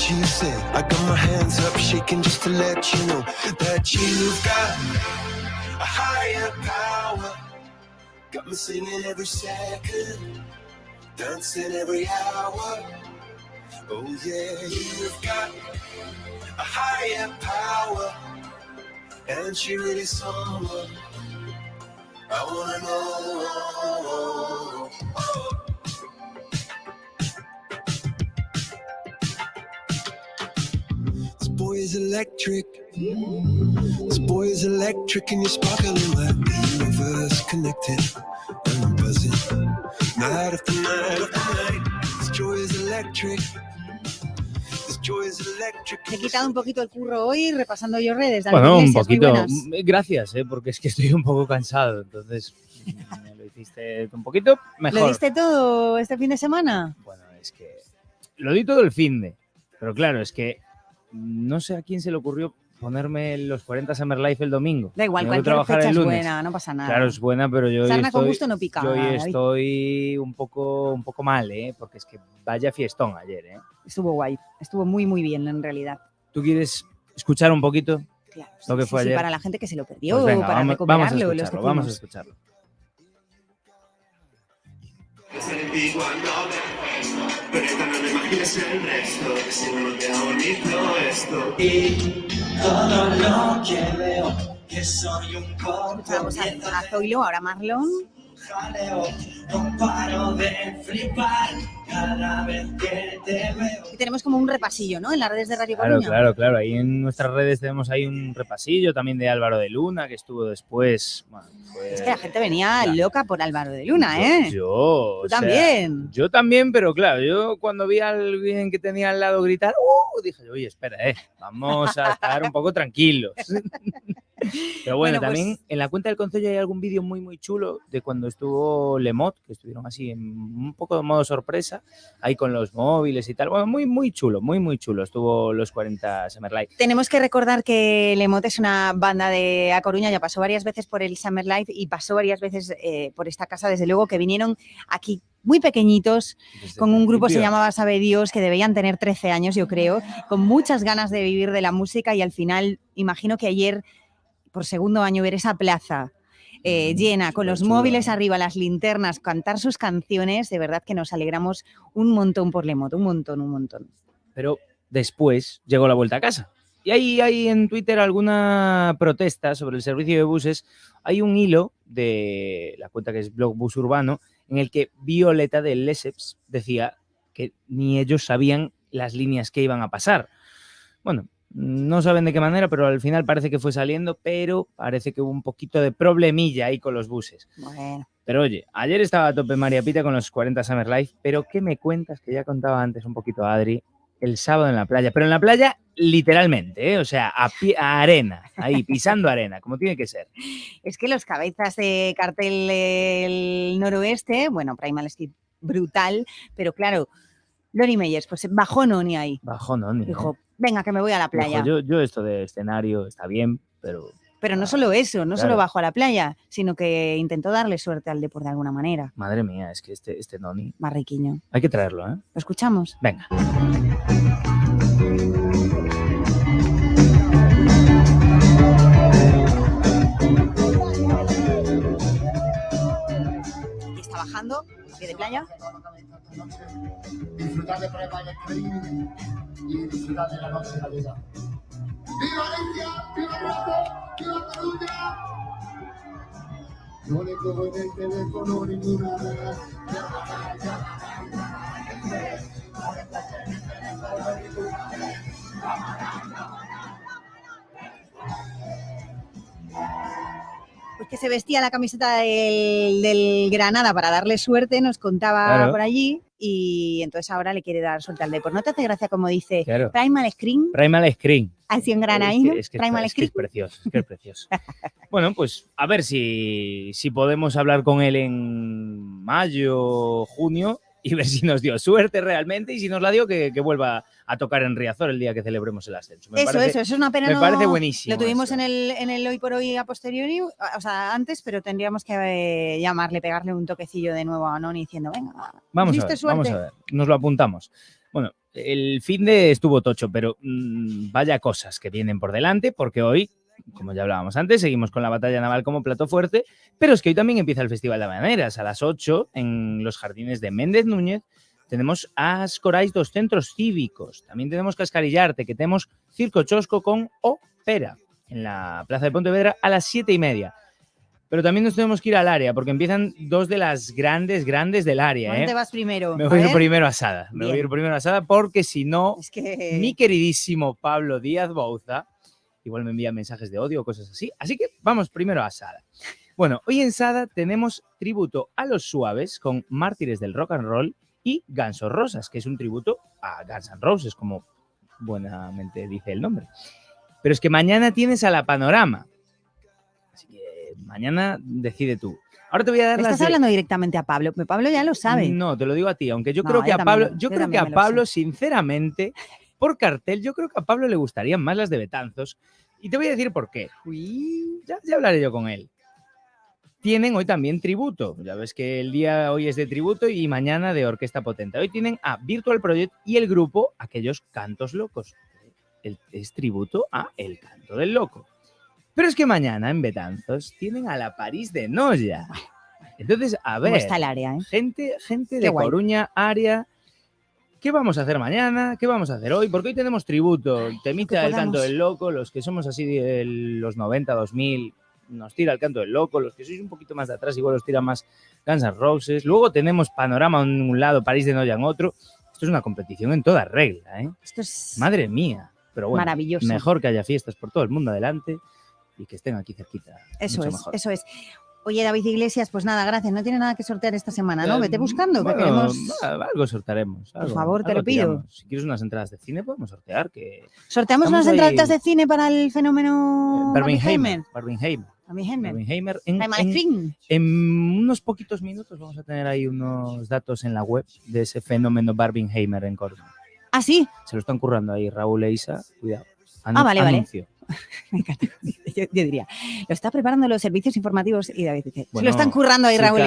[SPEAKER 5] you said. I got my hands up shaking just to let you know that you've got a higher power. Got me singing every second, dancing every hour. Oh yeah, you've got a higher power. And she really someone I wanna know. This boy is electric. This boy is electric and you're sparkling like the universe connected. And I'm buzzing night after night after night. This joy is electric. This joy is electric.
[SPEAKER 6] He quitado un poquito el curro hoy repasando yo redes.
[SPEAKER 8] Bueno, un
[SPEAKER 6] Iglesias,
[SPEAKER 8] poquito. Gracias, porque es que estoy un poco cansado. Entonces, me lo hiciste un poquito mejor.
[SPEAKER 6] ¿Lo diste todo este fin de semana?
[SPEAKER 8] Bueno, es que lo di todo el finde. Pero claro, es que no sé a quién se le ocurrió ponerme los 40 Summer Life el domingo.
[SPEAKER 6] Da igual,
[SPEAKER 8] Tengo que
[SPEAKER 6] cualquier
[SPEAKER 8] trabajar
[SPEAKER 6] fecha
[SPEAKER 8] el
[SPEAKER 6] es
[SPEAKER 8] lunes.
[SPEAKER 6] buena, no pasa nada.
[SPEAKER 8] Claro, es buena, pero yo
[SPEAKER 6] Sarna
[SPEAKER 8] hoy
[SPEAKER 6] con
[SPEAKER 8] estoy,
[SPEAKER 6] gusto no pica,
[SPEAKER 8] yo hoy
[SPEAKER 6] David.
[SPEAKER 8] estoy un poco mal, porque es que vaya fiestón ayer,
[SPEAKER 6] Estuvo guay, estuvo muy muy bien en realidad.
[SPEAKER 8] ¿Tú quieres escuchar un poquito
[SPEAKER 6] Claro,
[SPEAKER 8] lo que
[SPEAKER 6] sí,
[SPEAKER 8] fue
[SPEAKER 6] sí,
[SPEAKER 8] ayer?
[SPEAKER 6] para la gente que se lo perdió,
[SPEAKER 8] Pues venga,
[SPEAKER 6] para
[SPEAKER 8] vamos
[SPEAKER 6] recuperarlo.
[SPEAKER 8] a
[SPEAKER 6] los
[SPEAKER 8] escucharlo,
[SPEAKER 6] que
[SPEAKER 8] vamos a
[SPEAKER 6] fuimos.
[SPEAKER 8] escucharlo.
[SPEAKER 5] Sentí cuando ves esto, pero esta no me imagines el resto, que si no no queda bonito esto. Y todo lo que veo, que soy un
[SPEAKER 6] Escuchábamos a Zoilo, ahora Marlon.
[SPEAKER 5] jaleo, no paro de flipar cada vez que te veo.
[SPEAKER 6] Y tenemos como un repasillo, ¿no? En las redes de Radio
[SPEAKER 8] Claro,
[SPEAKER 6] Coruña.
[SPEAKER 8] claro. Ahí en nuestras redes tenemos ahí un repasillo también de Álvaro de Luna, que estuvo después. Bueno,
[SPEAKER 6] Es que la gente venía loca por Álvaro de Luna, ¿eh?
[SPEAKER 8] Yo,
[SPEAKER 6] Tú también.
[SPEAKER 8] Yo también, pero claro, yo cuando vi a alguien que tenía al lado gritar, dije, oye, espera, vamos a estar un poco tranquilos. Pero bueno,
[SPEAKER 6] Bueno, pues-
[SPEAKER 8] también en la cuenta del concello hay algún vídeo muy, muy chulo de cuando estuvo Lemot, que estuvieron así en un poco de modo sorpresa, ahí con los móviles y tal. Bueno, muy, muy chulo, muy, muy chulo. Estuvo los 40 Summer Life.
[SPEAKER 6] Tenemos que recordar que Lemot es una banda de A Coruña, ya pasó varias veces por el Summer Life y pasó varias veces por esta casa, desde luego, que vinieron aquí muy pequeñitos, con un grupo que se llamaba Sabe Dios, que debían tener 13 años, yo creo, con muchas ganas de vivir de la música y al final, imagino que ayer, por segundo año, ver esa plaza llena, con los móviles arriba, las linternas, cantar sus canciones, de verdad que nos alegramos un montón por Lemot, un montón.
[SPEAKER 8] Pero después llegó la vuelta a casa. Y ahí hay en Twitter alguna protesta sobre el servicio de buses. Hay un hilo de la cuenta que es Blog Bus Urbano, en el que Violeta de Lesseps decía que ni ellos sabían las líneas que iban a pasar. Bueno, no saben de qué manera, pero al final parece que fue saliendo, pero parece que hubo un poquito de problemilla ahí con los buses.
[SPEAKER 6] Bueno.
[SPEAKER 8] Pero oye, ayer estaba a tope María Pita con los 40 Summer Life, pero ¿qué me cuentas? Que ya contaba antes un poquito a Adri, el sábado en la playa, pero en la playa literalmente, o sea, a arena, ahí pisando arena, como tiene que ser.
[SPEAKER 6] Es que los cabezas de cartel del noroeste, bueno, Primal Skid brutal, pero claro, Loni Meyers, pues bajó Noni ahí.
[SPEAKER 8] Bajó Noni.
[SPEAKER 6] Dijo, venga, que me voy a la playa.
[SPEAKER 8] Dijo, yo esto de escenario está bien, pero...
[SPEAKER 6] Pero no solo eso, no
[SPEAKER 8] claro.
[SPEAKER 6] solo bajó a la playa, sino que intentó darle suerte al deporte de alguna manera.
[SPEAKER 8] Madre mía, es que este Noni...
[SPEAKER 6] Marriquiño.
[SPEAKER 8] Hay que traerlo, ¿eh?
[SPEAKER 6] ¿Lo escuchamos?
[SPEAKER 8] Venga.
[SPEAKER 6] Y está bajando, a pie de playa.
[SPEAKER 9] Disfrutar de prueba electric y disfrutar de la noche de la vida. ¡Viva Valencia! ¡Viva Brazo! ¡Viva Coruña! no le cojo en el teléfono ninguna.
[SPEAKER 6] Pues que se vestía la camiseta del Granada para darle suerte, nos contaba por allí, y entonces ahora le quiere dar suerte al Depor. ¿No te hace gracia como dice Primal Screen?
[SPEAKER 8] Primal Screen.
[SPEAKER 6] Así en granaíno.
[SPEAKER 8] Es que es precioso, es precioso. Bueno, pues a ver si podemos hablar con él en mayo, junio, y ver si nos dio suerte realmente, y si nos la dio, que vuelva a tocar en Riazor el día que celebremos el ascenso.
[SPEAKER 6] Eso es una pena.
[SPEAKER 8] Me parece buenísimo.
[SPEAKER 6] Lo tuvimos en el hoy por hoy a posteriori, o sea, antes, pero tendríamos que llamarle, pegarle un toquecillo de nuevo a Noni diciendo, venga,
[SPEAKER 8] vamos a ver, nos lo apuntamos. Bueno, el finde estuvo tocho, pero vaya cosas que vienen por delante, porque hoy, como ya hablábamos antes, seguimos con la batalla naval como plato fuerte, pero es que hoy también empieza el Festival de Habaneras a las 8 en los jardines de Méndez Núñez. Tenemos a Ascorais dos centros cívicos, también tenemos Cascarillarte, que tenemos Circo Chosco con ópera en la Plaza de Pontevedra a las 7:30. Pero también nos tenemos que ir al área, porque empiezan dos de las grandes del área.
[SPEAKER 6] ¿Dónde vas primero?
[SPEAKER 8] Me voy a ir primero a Sada. Me voy a ir primero a Sada porque si no,
[SPEAKER 6] es que...
[SPEAKER 8] mi queridísimo Pablo Díaz Bouza igual me envía mensajes de odio o cosas así. Así que vamos primero a Sada. Bueno, hoy en Sada tenemos tributo a los Suaves con Mártires del Rock and Roll y Gansos Rosas, que es un tributo a Guns N' Roses, como buenamente dice el nombre. Pero es que mañana tienes a la Panorama. Así que mañana decide tú. Ahora te voy a dar
[SPEAKER 6] Estás hablando directamente a Pablo. Pablo ya lo sabe.
[SPEAKER 8] No, te lo digo a ti, aunque yo creo que a Pablo, sinceramente, por cartel, yo creo que a Pablo le gustarían más las de Betanzos. Y te voy a decir por qué. Ya hablaré yo con él. Tienen hoy también tributo. Ya ves que el día hoy es de tributo y mañana de Orquesta Potente. Hoy tienen a Virtual Project y el grupo Aquellos Cantos Locos. Es tributo a El Canto del Loco. Pero es que mañana en Betanzos tienen a la París de Noya. Entonces, a ver,
[SPEAKER 6] ¿cómo está el área,
[SPEAKER 8] gente de Coruña, área. ¿Qué vamos a hacer mañana? ¿Qué vamos a hacer hoy? Porque hoy tenemos tributo. Temita del Canto del Loco. Los que somos así de los 90, 2000, nos tira el Canto del Loco. Los que sois un poquito más de atrás, igual os tira más Guns N' Roses. Luego tenemos Panorama en un lado, París de Noya en otro. Esto es una competición en toda regla, ¿eh?
[SPEAKER 6] Esto es...
[SPEAKER 8] Madre mía. Pero bueno,
[SPEAKER 6] maravilloso.
[SPEAKER 8] Mejor que haya fiestas por todo el mundo adelante y que estén aquí cerquita.
[SPEAKER 6] Eso es. Oye, David Iglesias, pues nada, gracias. No tiene nada que sortear esta semana, ¿no? Vete buscando,
[SPEAKER 8] bueno,
[SPEAKER 6] que queremos...
[SPEAKER 8] Algo sortearemos.
[SPEAKER 6] Por favor, te lo pido.
[SPEAKER 8] Tiramos. Si quieres unas entradas de cine, podemos sortear.
[SPEAKER 6] ¿Sorteamos unas entradas de cine para el fenómeno
[SPEAKER 8] Barbenheimer? En unos poquitos minutos vamos a tener ahí unos datos en la web de ese fenómeno Barbenheimer en Córdoba.
[SPEAKER 6] ¿Ah, sí?
[SPEAKER 8] Se lo están currando ahí Raúl e Isa. Cuidado.
[SPEAKER 6] Vale.
[SPEAKER 8] Anuncio.
[SPEAKER 6] Me encanta. Yo diría, lo está preparando los servicios informativos y David dice, se lo están currando ahí, Raúl.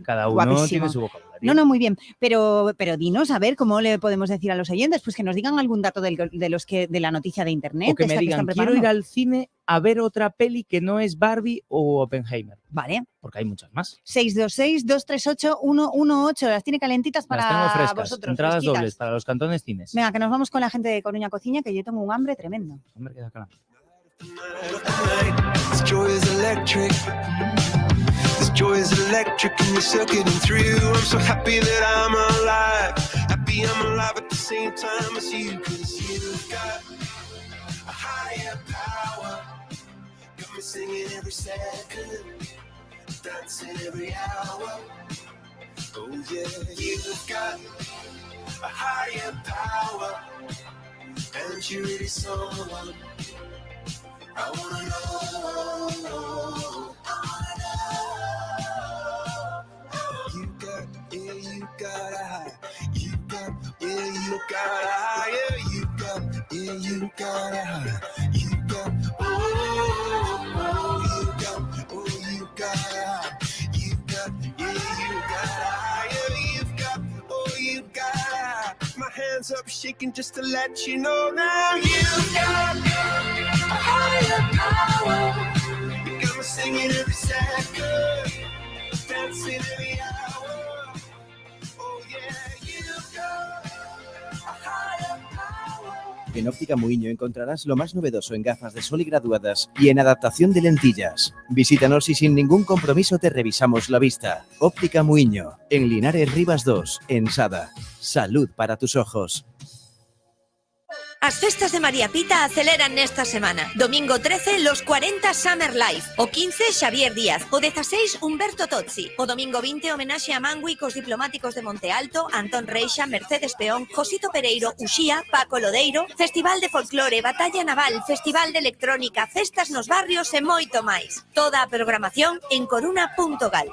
[SPEAKER 8] Cada uno
[SPEAKER 6] guapísimo.
[SPEAKER 8] Tiene su vocabulario.
[SPEAKER 6] No, muy bien. Pero dinos, a ver, ¿cómo le podemos decir a los oyentes? Pues que nos digan algún dato de la noticia de internet.
[SPEAKER 8] O que me digan, quiero ir al cine a ver otra peli que no es Barbie o Oppenheimer.
[SPEAKER 6] Vale.
[SPEAKER 8] Porque hay muchas más.
[SPEAKER 6] 626-238-118. Las tiene calentitas para
[SPEAKER 8] las tengo frescas,
[SPEAKER 6] vosotros.
[SPEAKER 8] Entradas
[SPEAKER 6] fresquitas.
[SPEAKER 8] dobles para los cantones cines.
[SPEAKER 6] Venga, que nos vamos con la gente de Coruña Cociña, que yo tengo un hambre tremendo.
[SPEAKER 8] Hombre, queda claro.
[SPEAKER 10] This joy is electric. This joy is electric and you're circuiting through. I'm so happy that I'm alive. Happy I'm alive at the same time as you. Cause you've got a higher power. Got me singing every second, dancing every hour. Oh yeah, you've got a higher power. And you're really someone I wanna know. You got a high. You got a high. Yeah, you got a high. You got a high. You got a high. My hands up shaking just to let you know now. You got a higher power. You got me singing every second, dancing every hour. Oh yeah, you got a higher power.
[SPEAKER 4] En Óptica Muiño encontrarás lo más novedoso en gafas de sol y graduadas y en adaptación de lentillas. Visítanos y sin ningún compromiso te revisamos la vista. Óptica Muiño, en Linares Rivas 2, en Sada. Salud para tus ojos.
[SPEAKER 11] As festas de María Pita aceleran nesta semana. Domingo 13, los 40 Summer Life. O 15, Xavier Díaz. O 16, Humberto Tozzi. O domingo 20, homenaxe a Mangui cos diplomáticos de Monte Alto, Antón Reixa, Mercedes Peón, Josito Pereiro, Uxía, Paco Lodeiro, Festival de Folclore, Batalla Naval, Festival de Electrónica, festas nos barrios e moito máis. Toda a programación en coruna.gal.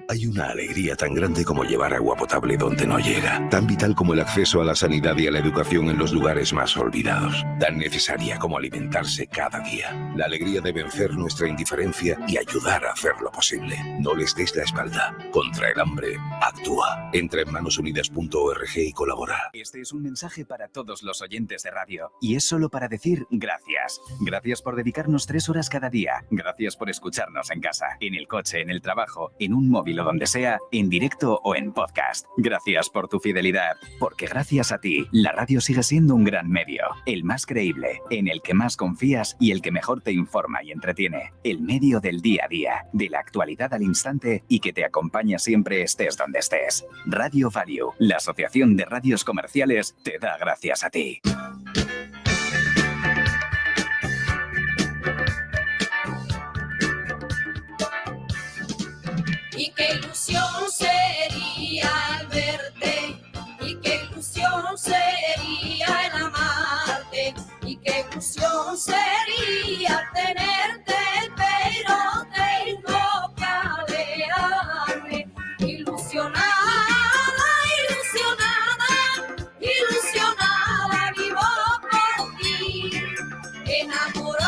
[SPEAKER 12] Hay una alegría tan grande como llevar agua potable donde no llega, tan vital como el acceso a la sanidad y a la educación en los lugares más olvidados, tan necesaria como alimentarse cada día. La alegría de vencer nuestra indiferencia y ayudar a hacerlo posible. No les des la espalda. Contra el hambre, actúa. Entra en manosunidas.org y colabora.
[SPEAKER 29] Este es un mensaje para todos los oyentes de radio. Y es solo para decir gracias. Gracias por dedicarnos 3 horas cada día. Gracias por escucharnos en casa, en el coche, en el trabajo, en un móvil o donde sea, en directo o en podcast. Gracias por tu fidelidad, porque gracias a ti, la radio sigue siendo un gran medio, el más creíble, en el que más confías y el que mejor te informa y entretiene. El medio del día a día, de la actualidad al instante y que te acompaña siempre estés donde estés. Radio Value, la Asociación de Radios Comerciales, te da gracias a ti.
[SPEAKER 13] Y qué ilusión sería al verte, y qué ilusión sería el amarte, y qué ilusión sería tenerte, pero tengo que alejarme. Ilusionada, ilusionada, ilusionada, vivo por ti, enamorada.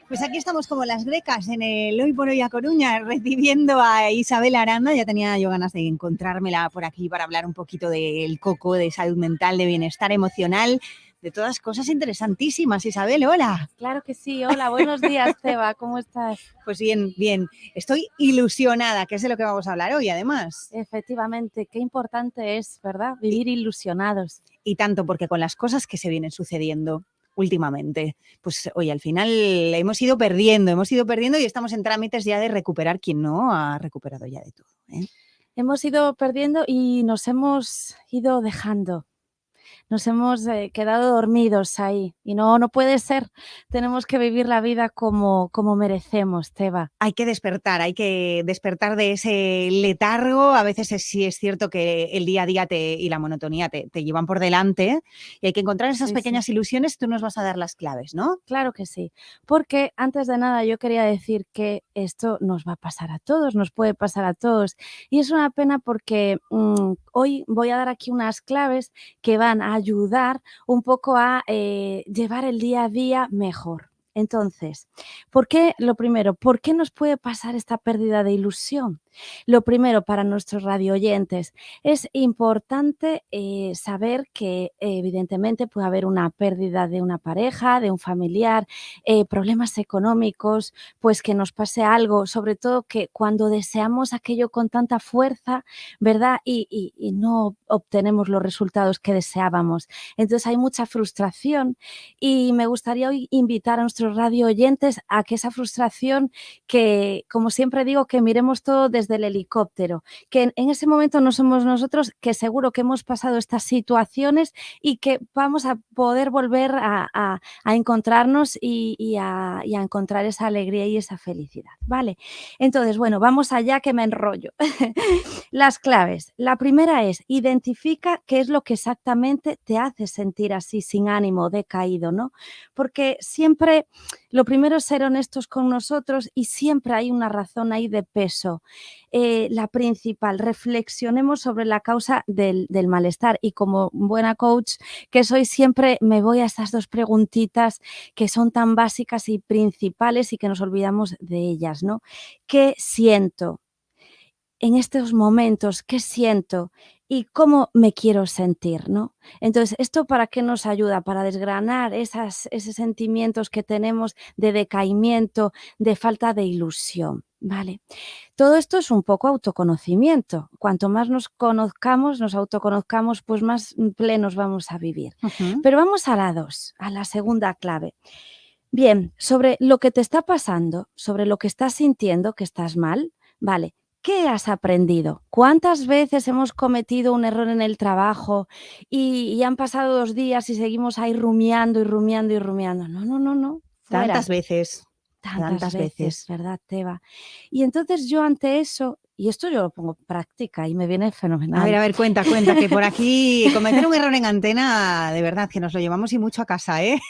[SPEAKER 6] Pues aquí estamos como las grecas en el Hoy por Hoy a Coruña, recibiendo a Isabel Aranda. Ya tenía yo ganas de encontrármela por aquí para hablar un poquito del coco, de salud mental, de bienestar emocional, de todas cosas interesantísimas. Isabel, hola.
[SPEAKER 15] Claro que sí, hola, buenos días, Teba, ¿cómo estás?
[SPEAKER 6] Pues bien, bien. Estoy ilusionada, que es de lo que vamos a hablar hoy, además.
[SPEAKER 15] Efectivamente, qué importante es, ¿verdad? Vivir ilusionados.
[SPEAKER 6] Y tanto, porque con las cosas que se vienen sucediendo últimamente, pues hoy al final hemos ido perdiendo y estamos en trámites ya de recuperar quien no ha recuperado ya de todo, ¿eh?
[SPEAKER 15] Hemos ido perdiendo y nos hemos ido dejando. Nos hemos quedado dormidos ahí y no puede ser. Tenemos que vivir la vida como merecemos, Teba.
[SPEAKER 6] Hay que despertar de ese letargo. A veces sí es cierto que el día a día y la monotonía te llevan por delante y hay que encontrar esas pequeñas ilusiones. Tú nos vas a dar las claves, ¿no?
[SPEAKER 15] Claro que sí, porque antes de nada yo quería decir que esto nos va a pasar a todos, nos puede pasar a todos y es una pena porque hoy voy a dar aquí unas claves que van a ayudar un poco a llevar el día a día mejor. Entonces, ¿por qué nos puede pasar esta pérdida de ilusión? Lo primero, para nuestros radioyentes, es importante saber que evidentemente puede haber una pérdida de una pareja, de un familiar, problemas económicos, pues que nos pase algo, sobre todo que cuando deseamos aquello con tanta fuerza, ¿verdad? Y no obtenemos los resultados que deseábamos. Entonces hay mucha frustración y me gustaría hoy invitar a nuestros radioyentes a que esa frustración, que como siempre digo, que miremos todo desde el helicóptero, que en ese momento no somos nosotros, que seguro que hemos pasado estas situaciones y que vamos a poder volver a encontrarnos y a encontrar esa alegría y esa felicidad, ¿vale? Entonces, bueno, vamos allá que me enrollo. Las claves. La primera es, identifica qué es lo que exactamente te hace sentir así, sin ánimo, decaído, ¿no? Porque siempre, lo primero es ser honestos con nosotros y siempre hay una razón ahí de peso. La principal, reflexionemos sobre la causa del malestar y como buena coach que soy siempre me voy a estas dos preguntitas que son tan básicas y principales y que nos olvidamos de ellas, ¿no? ¿Qué siento? en estos momentos qué siento y cómo me quiero sentir, ¿no? Entonces, ¿esto para qué nos ayuda? Para desgranar esos sentimientos que tenemos de decaimiento, de falta de ilusión, ¿vale? Todo esto es un poco autoconocimiento. Cuanto más nos conozcamos, nos autoconozcamos, pues más plenos vamos a vivir. Pero vamos a la 2, a la segunda clave. Bien, sobre lo que te está pasando, sobre lo que estás sintiendo, que estás mal, ¿vale? ¿Qué has aprendido? ¿Cuántas veces hemos cometido un error en el trabajo y han pasado 2 días y seguimos ahí rumiando y rumiando y rumiando? No, fuera.
[SPEAKER 6] Tantas veces.
[SPEAKER 15] Tantas veces, ¿verdad, Teba? Y entonces yo ante eso, y esto yo lo pongo en práctica y me viene fenomenal.
[SPEAKER 6] A ver, cuenta, que por aquí cometer un error en antena, de verdad, que nos lo llevamos y mucho a casa, ¿eh?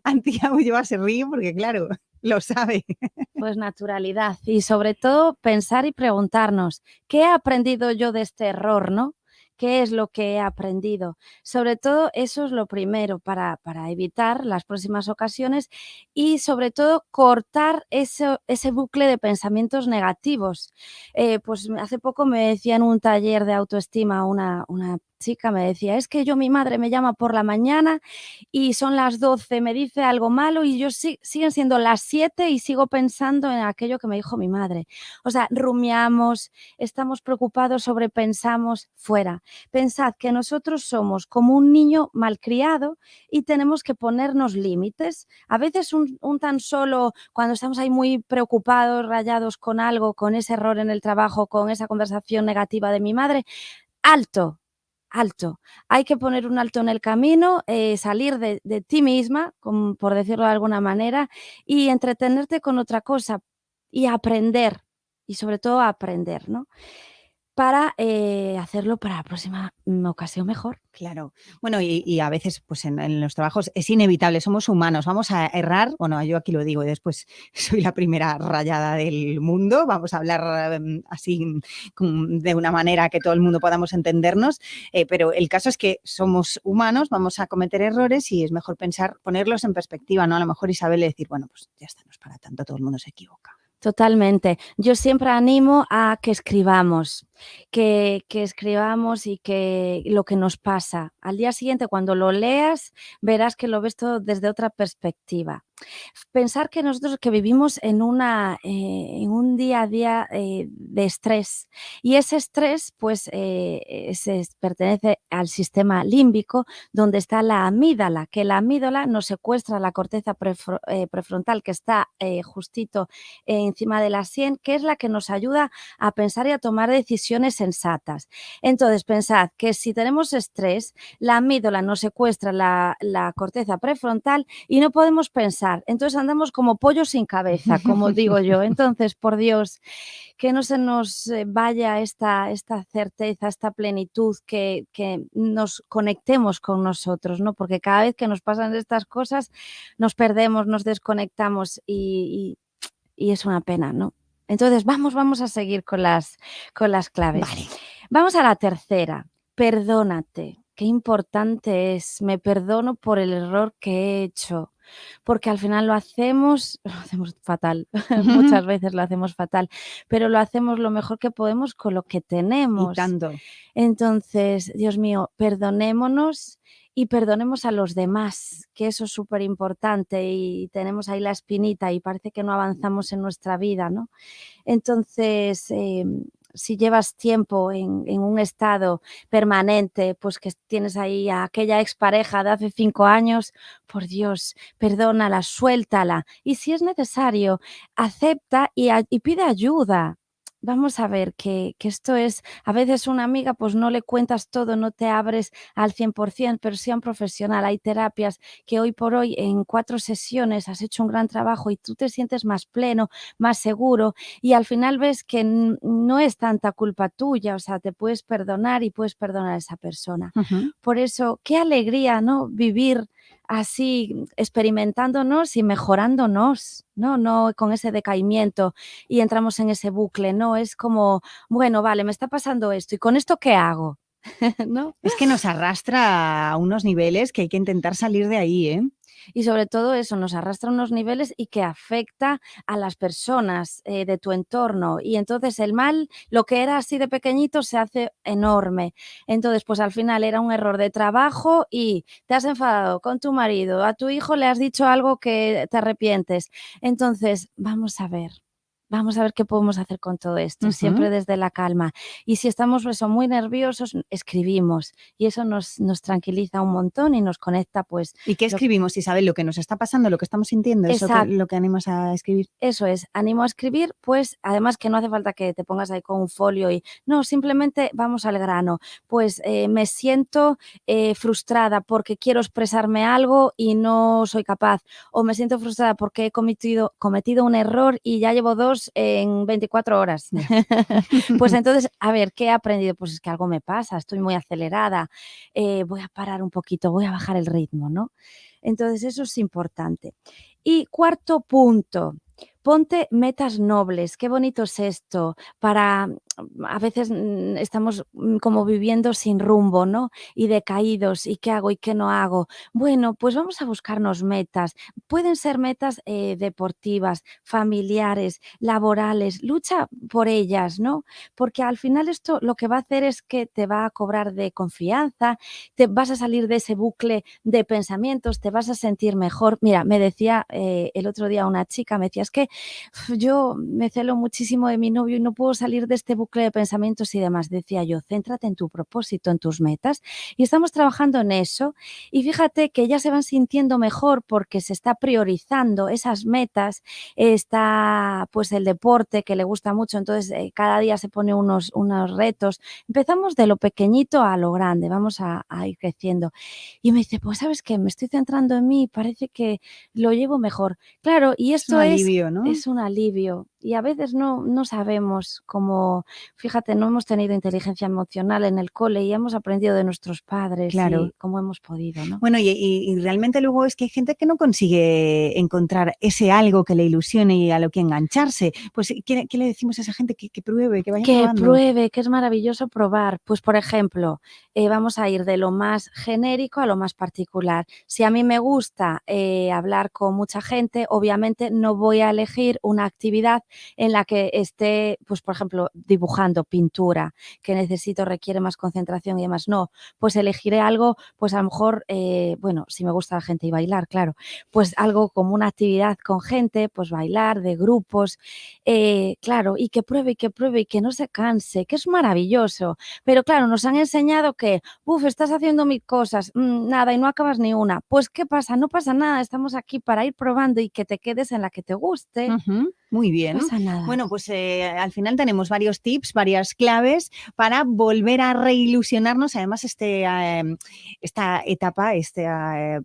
[SPEAKER 6] Antía se ríe porque, claro, lo sabe.
[SPEAKER 15] Pues naturalidad y sobre todo pensar y preguntarnos, ¿qué he aprendido yo de este error, no? ¿Qué es lo que he aprendido? Sobre todo eso es lo primero para evitar las próximas ocasiones y sobre todo cortar ese bucle de pensamientos negativos. Pues hace poco me decía en un taller de autoestima una chica, me decía, es que mi madre me llama por la mañana y son las 12, me dice algo malo y yo siguen siendo las 7 y sigo pensando en aquello que me dijo mi madre. O sea, rumiamos, estamos preocupados, sobrepensamos, fuera. Pensad que nosotros somos como un niño malcriado y tenemos que ponernos límites. A veces un tan solo, cuando estamos ahí muy preocupados, rayados con algo, con ese error en el trabajo, con esa conversación negativa de mi madre, alto. Hay que poner un alto en el camino, salir de ti misma, por decirlo de alguna manera, y entretenerte con otra cosa y aprender, y sobre todo aprender, ¿no? Para hacerlo para la próxima ocasión mejor.
[SPEAKER 6] Claro. Bueno, y a veces pues en los trabajos es inevitable, somos humanos, vamos a errar. Bueno, yo aquí lo digo y después soy la primera rayada del mundo, vamos a hablar así de una manera que todo el mundo podamos entendernos, pero el caso es que somos humanos, vamos a cometer errores y es mejor ponerlos en perspectiva, ¿no? A lo mejor Isabel decir, bueno, pues ya está, no es para tanto, todo el mundo se equivoca.
[SPEAKER 15] Totalmente. Yo siempre animo a que escribamos, que escribamos y que lo que nos pasa. Al día siguiente, cuando lo leas, verás que lo ves todo desde otra perspectiva. Pensar que nosotros que vivimos en un día a día de estrés y ese estrés pues pertenece al sistema límbico donde está la amígdala, que la amígdala nos secuestra la corteza prefrontal que está justito encima de la sien, que es la que nos ayuda a pensar y a tomar decisiones sensatas. Entonces pensad que si tenemos estrés, la amígdala nos secuestra la corteza prefrontal y no podemos pensar. Entonces andamos como pollos sin cabeza, como digo yo. Entonces, por Dios, que no se nos vaya esta certeza, esta plenitud, que nos conectemos con nosotros, ¿no? Porque cada vez que nos pasan estas cosas nos perdemos, nos desconectamos y es una pena, ¿no? Entonces, vamos a seguir con las claves.
[SPEAKER 6] Vale.
[SPEAKER 15] Vamos a la tercera. Perdónate. Qué importante es. Me perdono por el error que he hecho. Porque al final lo hacemos fatal, muchas veces lo hacemos fatal, pero lo hacemos lo mejor que podemos con lo que tenemos.
[SPEAKER 6] Y tanto.
[SPEAKER 15] Entonces, Dios mío, perdonémonos y perdonemos a los demás, que eso es súper importante y tenemos ahí la espinita y parece que no avanzamos en nuestra vida, ¿no? Entonces, si llevas tiempo en un estado permanente, pues que tienes ahí a aquella expareja de hace 5 años, por Dios, perdónala, suéltala. Y si es necesario, acepta y pide ayuda. Vamos a ver que esto es, a veces una amiga pues no le cuentas todo, no te abres al 100%, pero sí a un profesional. Hay terapias que hoy por hoy en 4 sesiones has hecho un gran trabajo y tú te sientes más pleno, más seguro y al final ves que no es tanta culpa tuya, o sea, te puedes perdonar y puedes perdonar a esa persona. Por eso, qué alegría, ¿no? Vivir así, experimentándonos y mejorándonos, no con ese decaimiento y entramos en ese bucle, no, es como, bueno, vale, me está pasando esto, ¿y con esto qué hago? ¿No?
[SPEAKER 6] Es que nos arrastra a unos niveles que hay que intentar salir de ahí, ¿eh?
[SPEAKER 15] y sobre todo eso, nos arrastra a unos niveles y que afecta a las personas de tu entorno. Y entonces el mal, lo que era así de pequeñito, se hace enorme. Entonces, pues al final era un error de trabajo y te has enfadado con tu marido, a tu hijo le has dicho algo que te arrepientes. Entonces, vamos a ver qué podemos hacer con todo esto, siempre desde la calma. Y si estamos muy nerviosos, escribimos y eso nos tranquiliza un montón y nos conecta, pues...
[SPEAKER 6] ¿Y qué escribimos, Isabel? ¿Lo que nos está pasando, lo que estamos sintiendo? ¿Eso lo que animas a escribir?
[SPEAKER 15] Eso es, animo a escribir, pues además que no hace falta que te pongas ahí con un folio y... No, simplemente vamos al grano. Pues me siento frustrada porque quiero expresarme algo y no soy capaz. O me siento frustrada porque he cometido un error y ya llevo 2 en 24 horas. Pues entonces, a ver, ¿qué he aprendido? Pues es que algo me pasa, estoy muy acelerada, voy a parar un poquito, voy a bajar el ritmo, ¿no? Entonces, eso es importante. Y cuarto punto, ponte metas nobles. Qué bonito es esto. A veces estamos como viviendo sin rumbo, ¿no? Y decaídos, ¿y qué hago y qué no hago? Bueno, pues vamos a buscarnos metas. Pueden ser metas deportivas, familiares, laborales. Lucha por ellas, ¿no? Porque al final esto lo que va a hacer es que te va a cobrar de confianza, te vas a salir de ese bucle de pensamientos, te vas a sentir mejor. Mira, me decía el otro día una chica, me decía, es que yo me celo muchísimo de mi novio y no puedo salir de este bucle de pensamientos y demás. Decía yo, céntrate en tu propósito, en tus metas, y estamos trabajando en eso y fíjate que ya se van sintiendo mejor porque se está priorizando esas metas. Está pues el deporte que le gusta mucho, entonces cada día se pone unos retos. Empezamos de lo pequeñito a lo grande, vamos a ir creciendo. Y me dice, pues ¿sabes qué? Me estoy centrando en mí y parece que lo llevo mejor. Claro, y esto
[SPEAKER 6] es un alivio, ¿no?
[SPEAKER 15] Es un alivio. Y a veces no sabemos cómo, fíjate, no hemos tenido inteligencia emocional en el cole y hemos aprendido de nuestros padres
[SPEAKER 6] Claro.
[SPEAKER 15] y cómo hemos podido, ¿no?
[SPEAKER 6] Bueno, y realmente luego es que hay gente que no consigue encontrar ese algo que le ilusione y a lo que engancharse. Pues, ¿qué le decimos a esa gente? Que pruebe, que vaya probando.
[SPEAKER 15] Que pruebe, que es maravilloso probar. Pues, por ejemplo, vamos a ir de lo más genérico a lo más particular. Si a mí me gusta hablar con mucha gente, obviamente no voy a elegir una actividad en la que esté, pues por ejemplo, dibujando, pintura, que requiere más concentración y demás. No, pues elegiré algo, pues a lo mejor, bueno, si me gusta la gente y bailar, claro, pues algo como una actividad con gente, pues bailar, de grupos, claro, y que pruebe y que no se canse, que es maravilloso. Pero claro, nos han enseñado que, estás haciendo 1000 cosas, nada, y no acabas ni una. Pues ¿qué pasa? No pasa nada, estamos aquí para ir probando y que te quedes en la que te guste.
[SPEAKER 6] Muy bien.
[SPEAKER 15] No pasa nada.
[SPEAKER 6] Bueno, pues al final tenemos varios tips, varias claves para volver a reilusionarnos. Además, esta etapa, este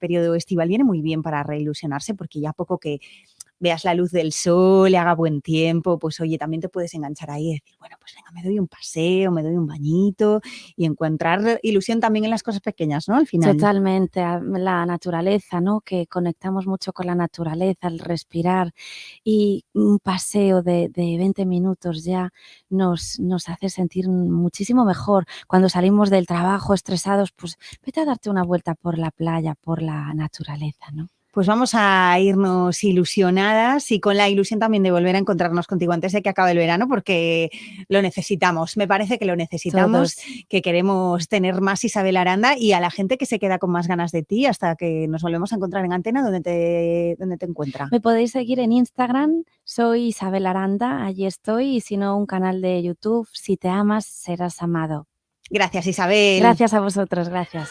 [SPEAKER 6] periodo estival viene muy bien para reilusionarse porque ya poco que veas la luz del sol, haga buen tiempo, pues oye, también te puedes enganchar ahí y decir, bueno, pues venga, me doy un paseo, me doy un bañito y encontrar ilusión también en las cosas pequeñas, ¿no? Al final.
[SPEAKER 15] Totalmente, la naturaleza, ¿no? Que conectamos mucho con la naturaleza, el respirar y un paseo de 20 minutos ya nos hace sentir muchísimo mejor. Cuando salimos del trabajo estresados, pues vete a darte una vuelta por la playa, por la naturaleza, ¿no?
[SPEAKER 6] Pues vamos a irnos ilusionadas y con la ilusión también de volver a encontrarnos contigo antes de que acabe el verano porque lo necesitamos, me parece que lo necesitamos,
[SPEAKER 15] Todos.
[SPEAKER 6] Que queremos tener más Isabel Aranda y a la gente que se queda con más ganas de ti hasta que nos volvemos a encontrar en Antena, ¿dónde te encuentra?
[SPEAKER 15] Me podéis seguir en Instagram, soy Isabel Aranda, allí estoy, y si no, un canal de YouTube, Si te amas, serás amado.
[SPEAKER 6] Gracias, Isabel.
[SPEAKER 15] Gracias a vosotros, gracias.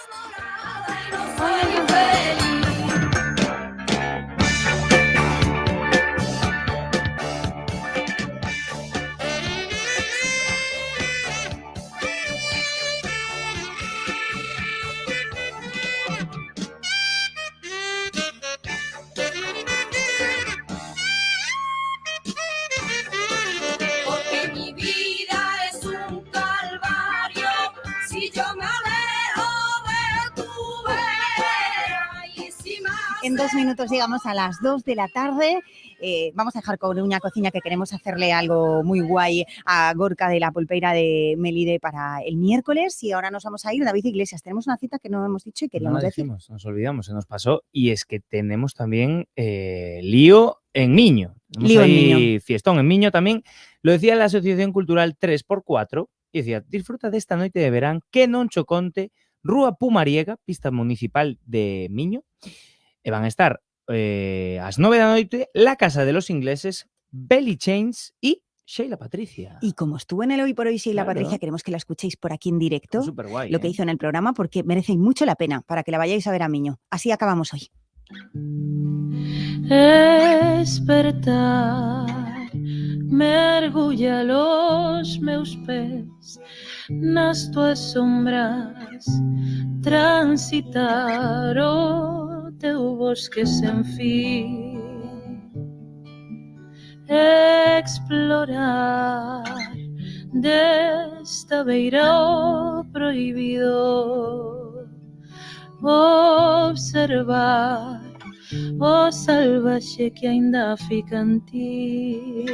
[SPEAKER 13] Porque mi vida es un calvario si yo me alejo de tu vera y si más.
[SPEAKER 6] En 2 minutos llegamos a las 2 de la tarde. vamos a dejar Coruña Cociña, que queremos hacerle algo muy guay a Gorka de la Polpeira de Melide para el miércoles. Y ahora nos vamos a ir, David Iglesias. Tenemos una cita que no hemos dicho y queríamos decir.
[SPEAKER 8] Nos olvidamos, se nos pasó. Y es que tenemos también lío en Miño.
[SPEAKER 6] Lío en Miño.
[SPEAKER 8] Fiestón en Miño también. Lo decía la Asociación Cultural 3x4 y decía: disfruta desta noite de verán que non cho conte, Rúa Pumariega, pista municipal de Miño, e van a estar ás 9 da noite la Casa de los Ingleses, Belly Chains y Sheila Patricia.
[SPEAKER 6] Y como estuvo en el Hoy por Hoy Sheila
[SPEAKER 8] Claro.
[SPEAKER 6] Patricia, queremos que la escuchéis por aquí en directo,
[SPEAKER 8] Superguay,
[SPEAKER 6] lo que hizo en el programa, porque merece mucho la pena para que la vayáis a ver a Miño. Así acabamos hoy.
[SPEAKER 16] Despertar mergulla los meus pés nas tuas sombras, transitar o teu bosque sen fin, explorar desta beira o prohibido, observar o salvaxe que aínda fica en ti.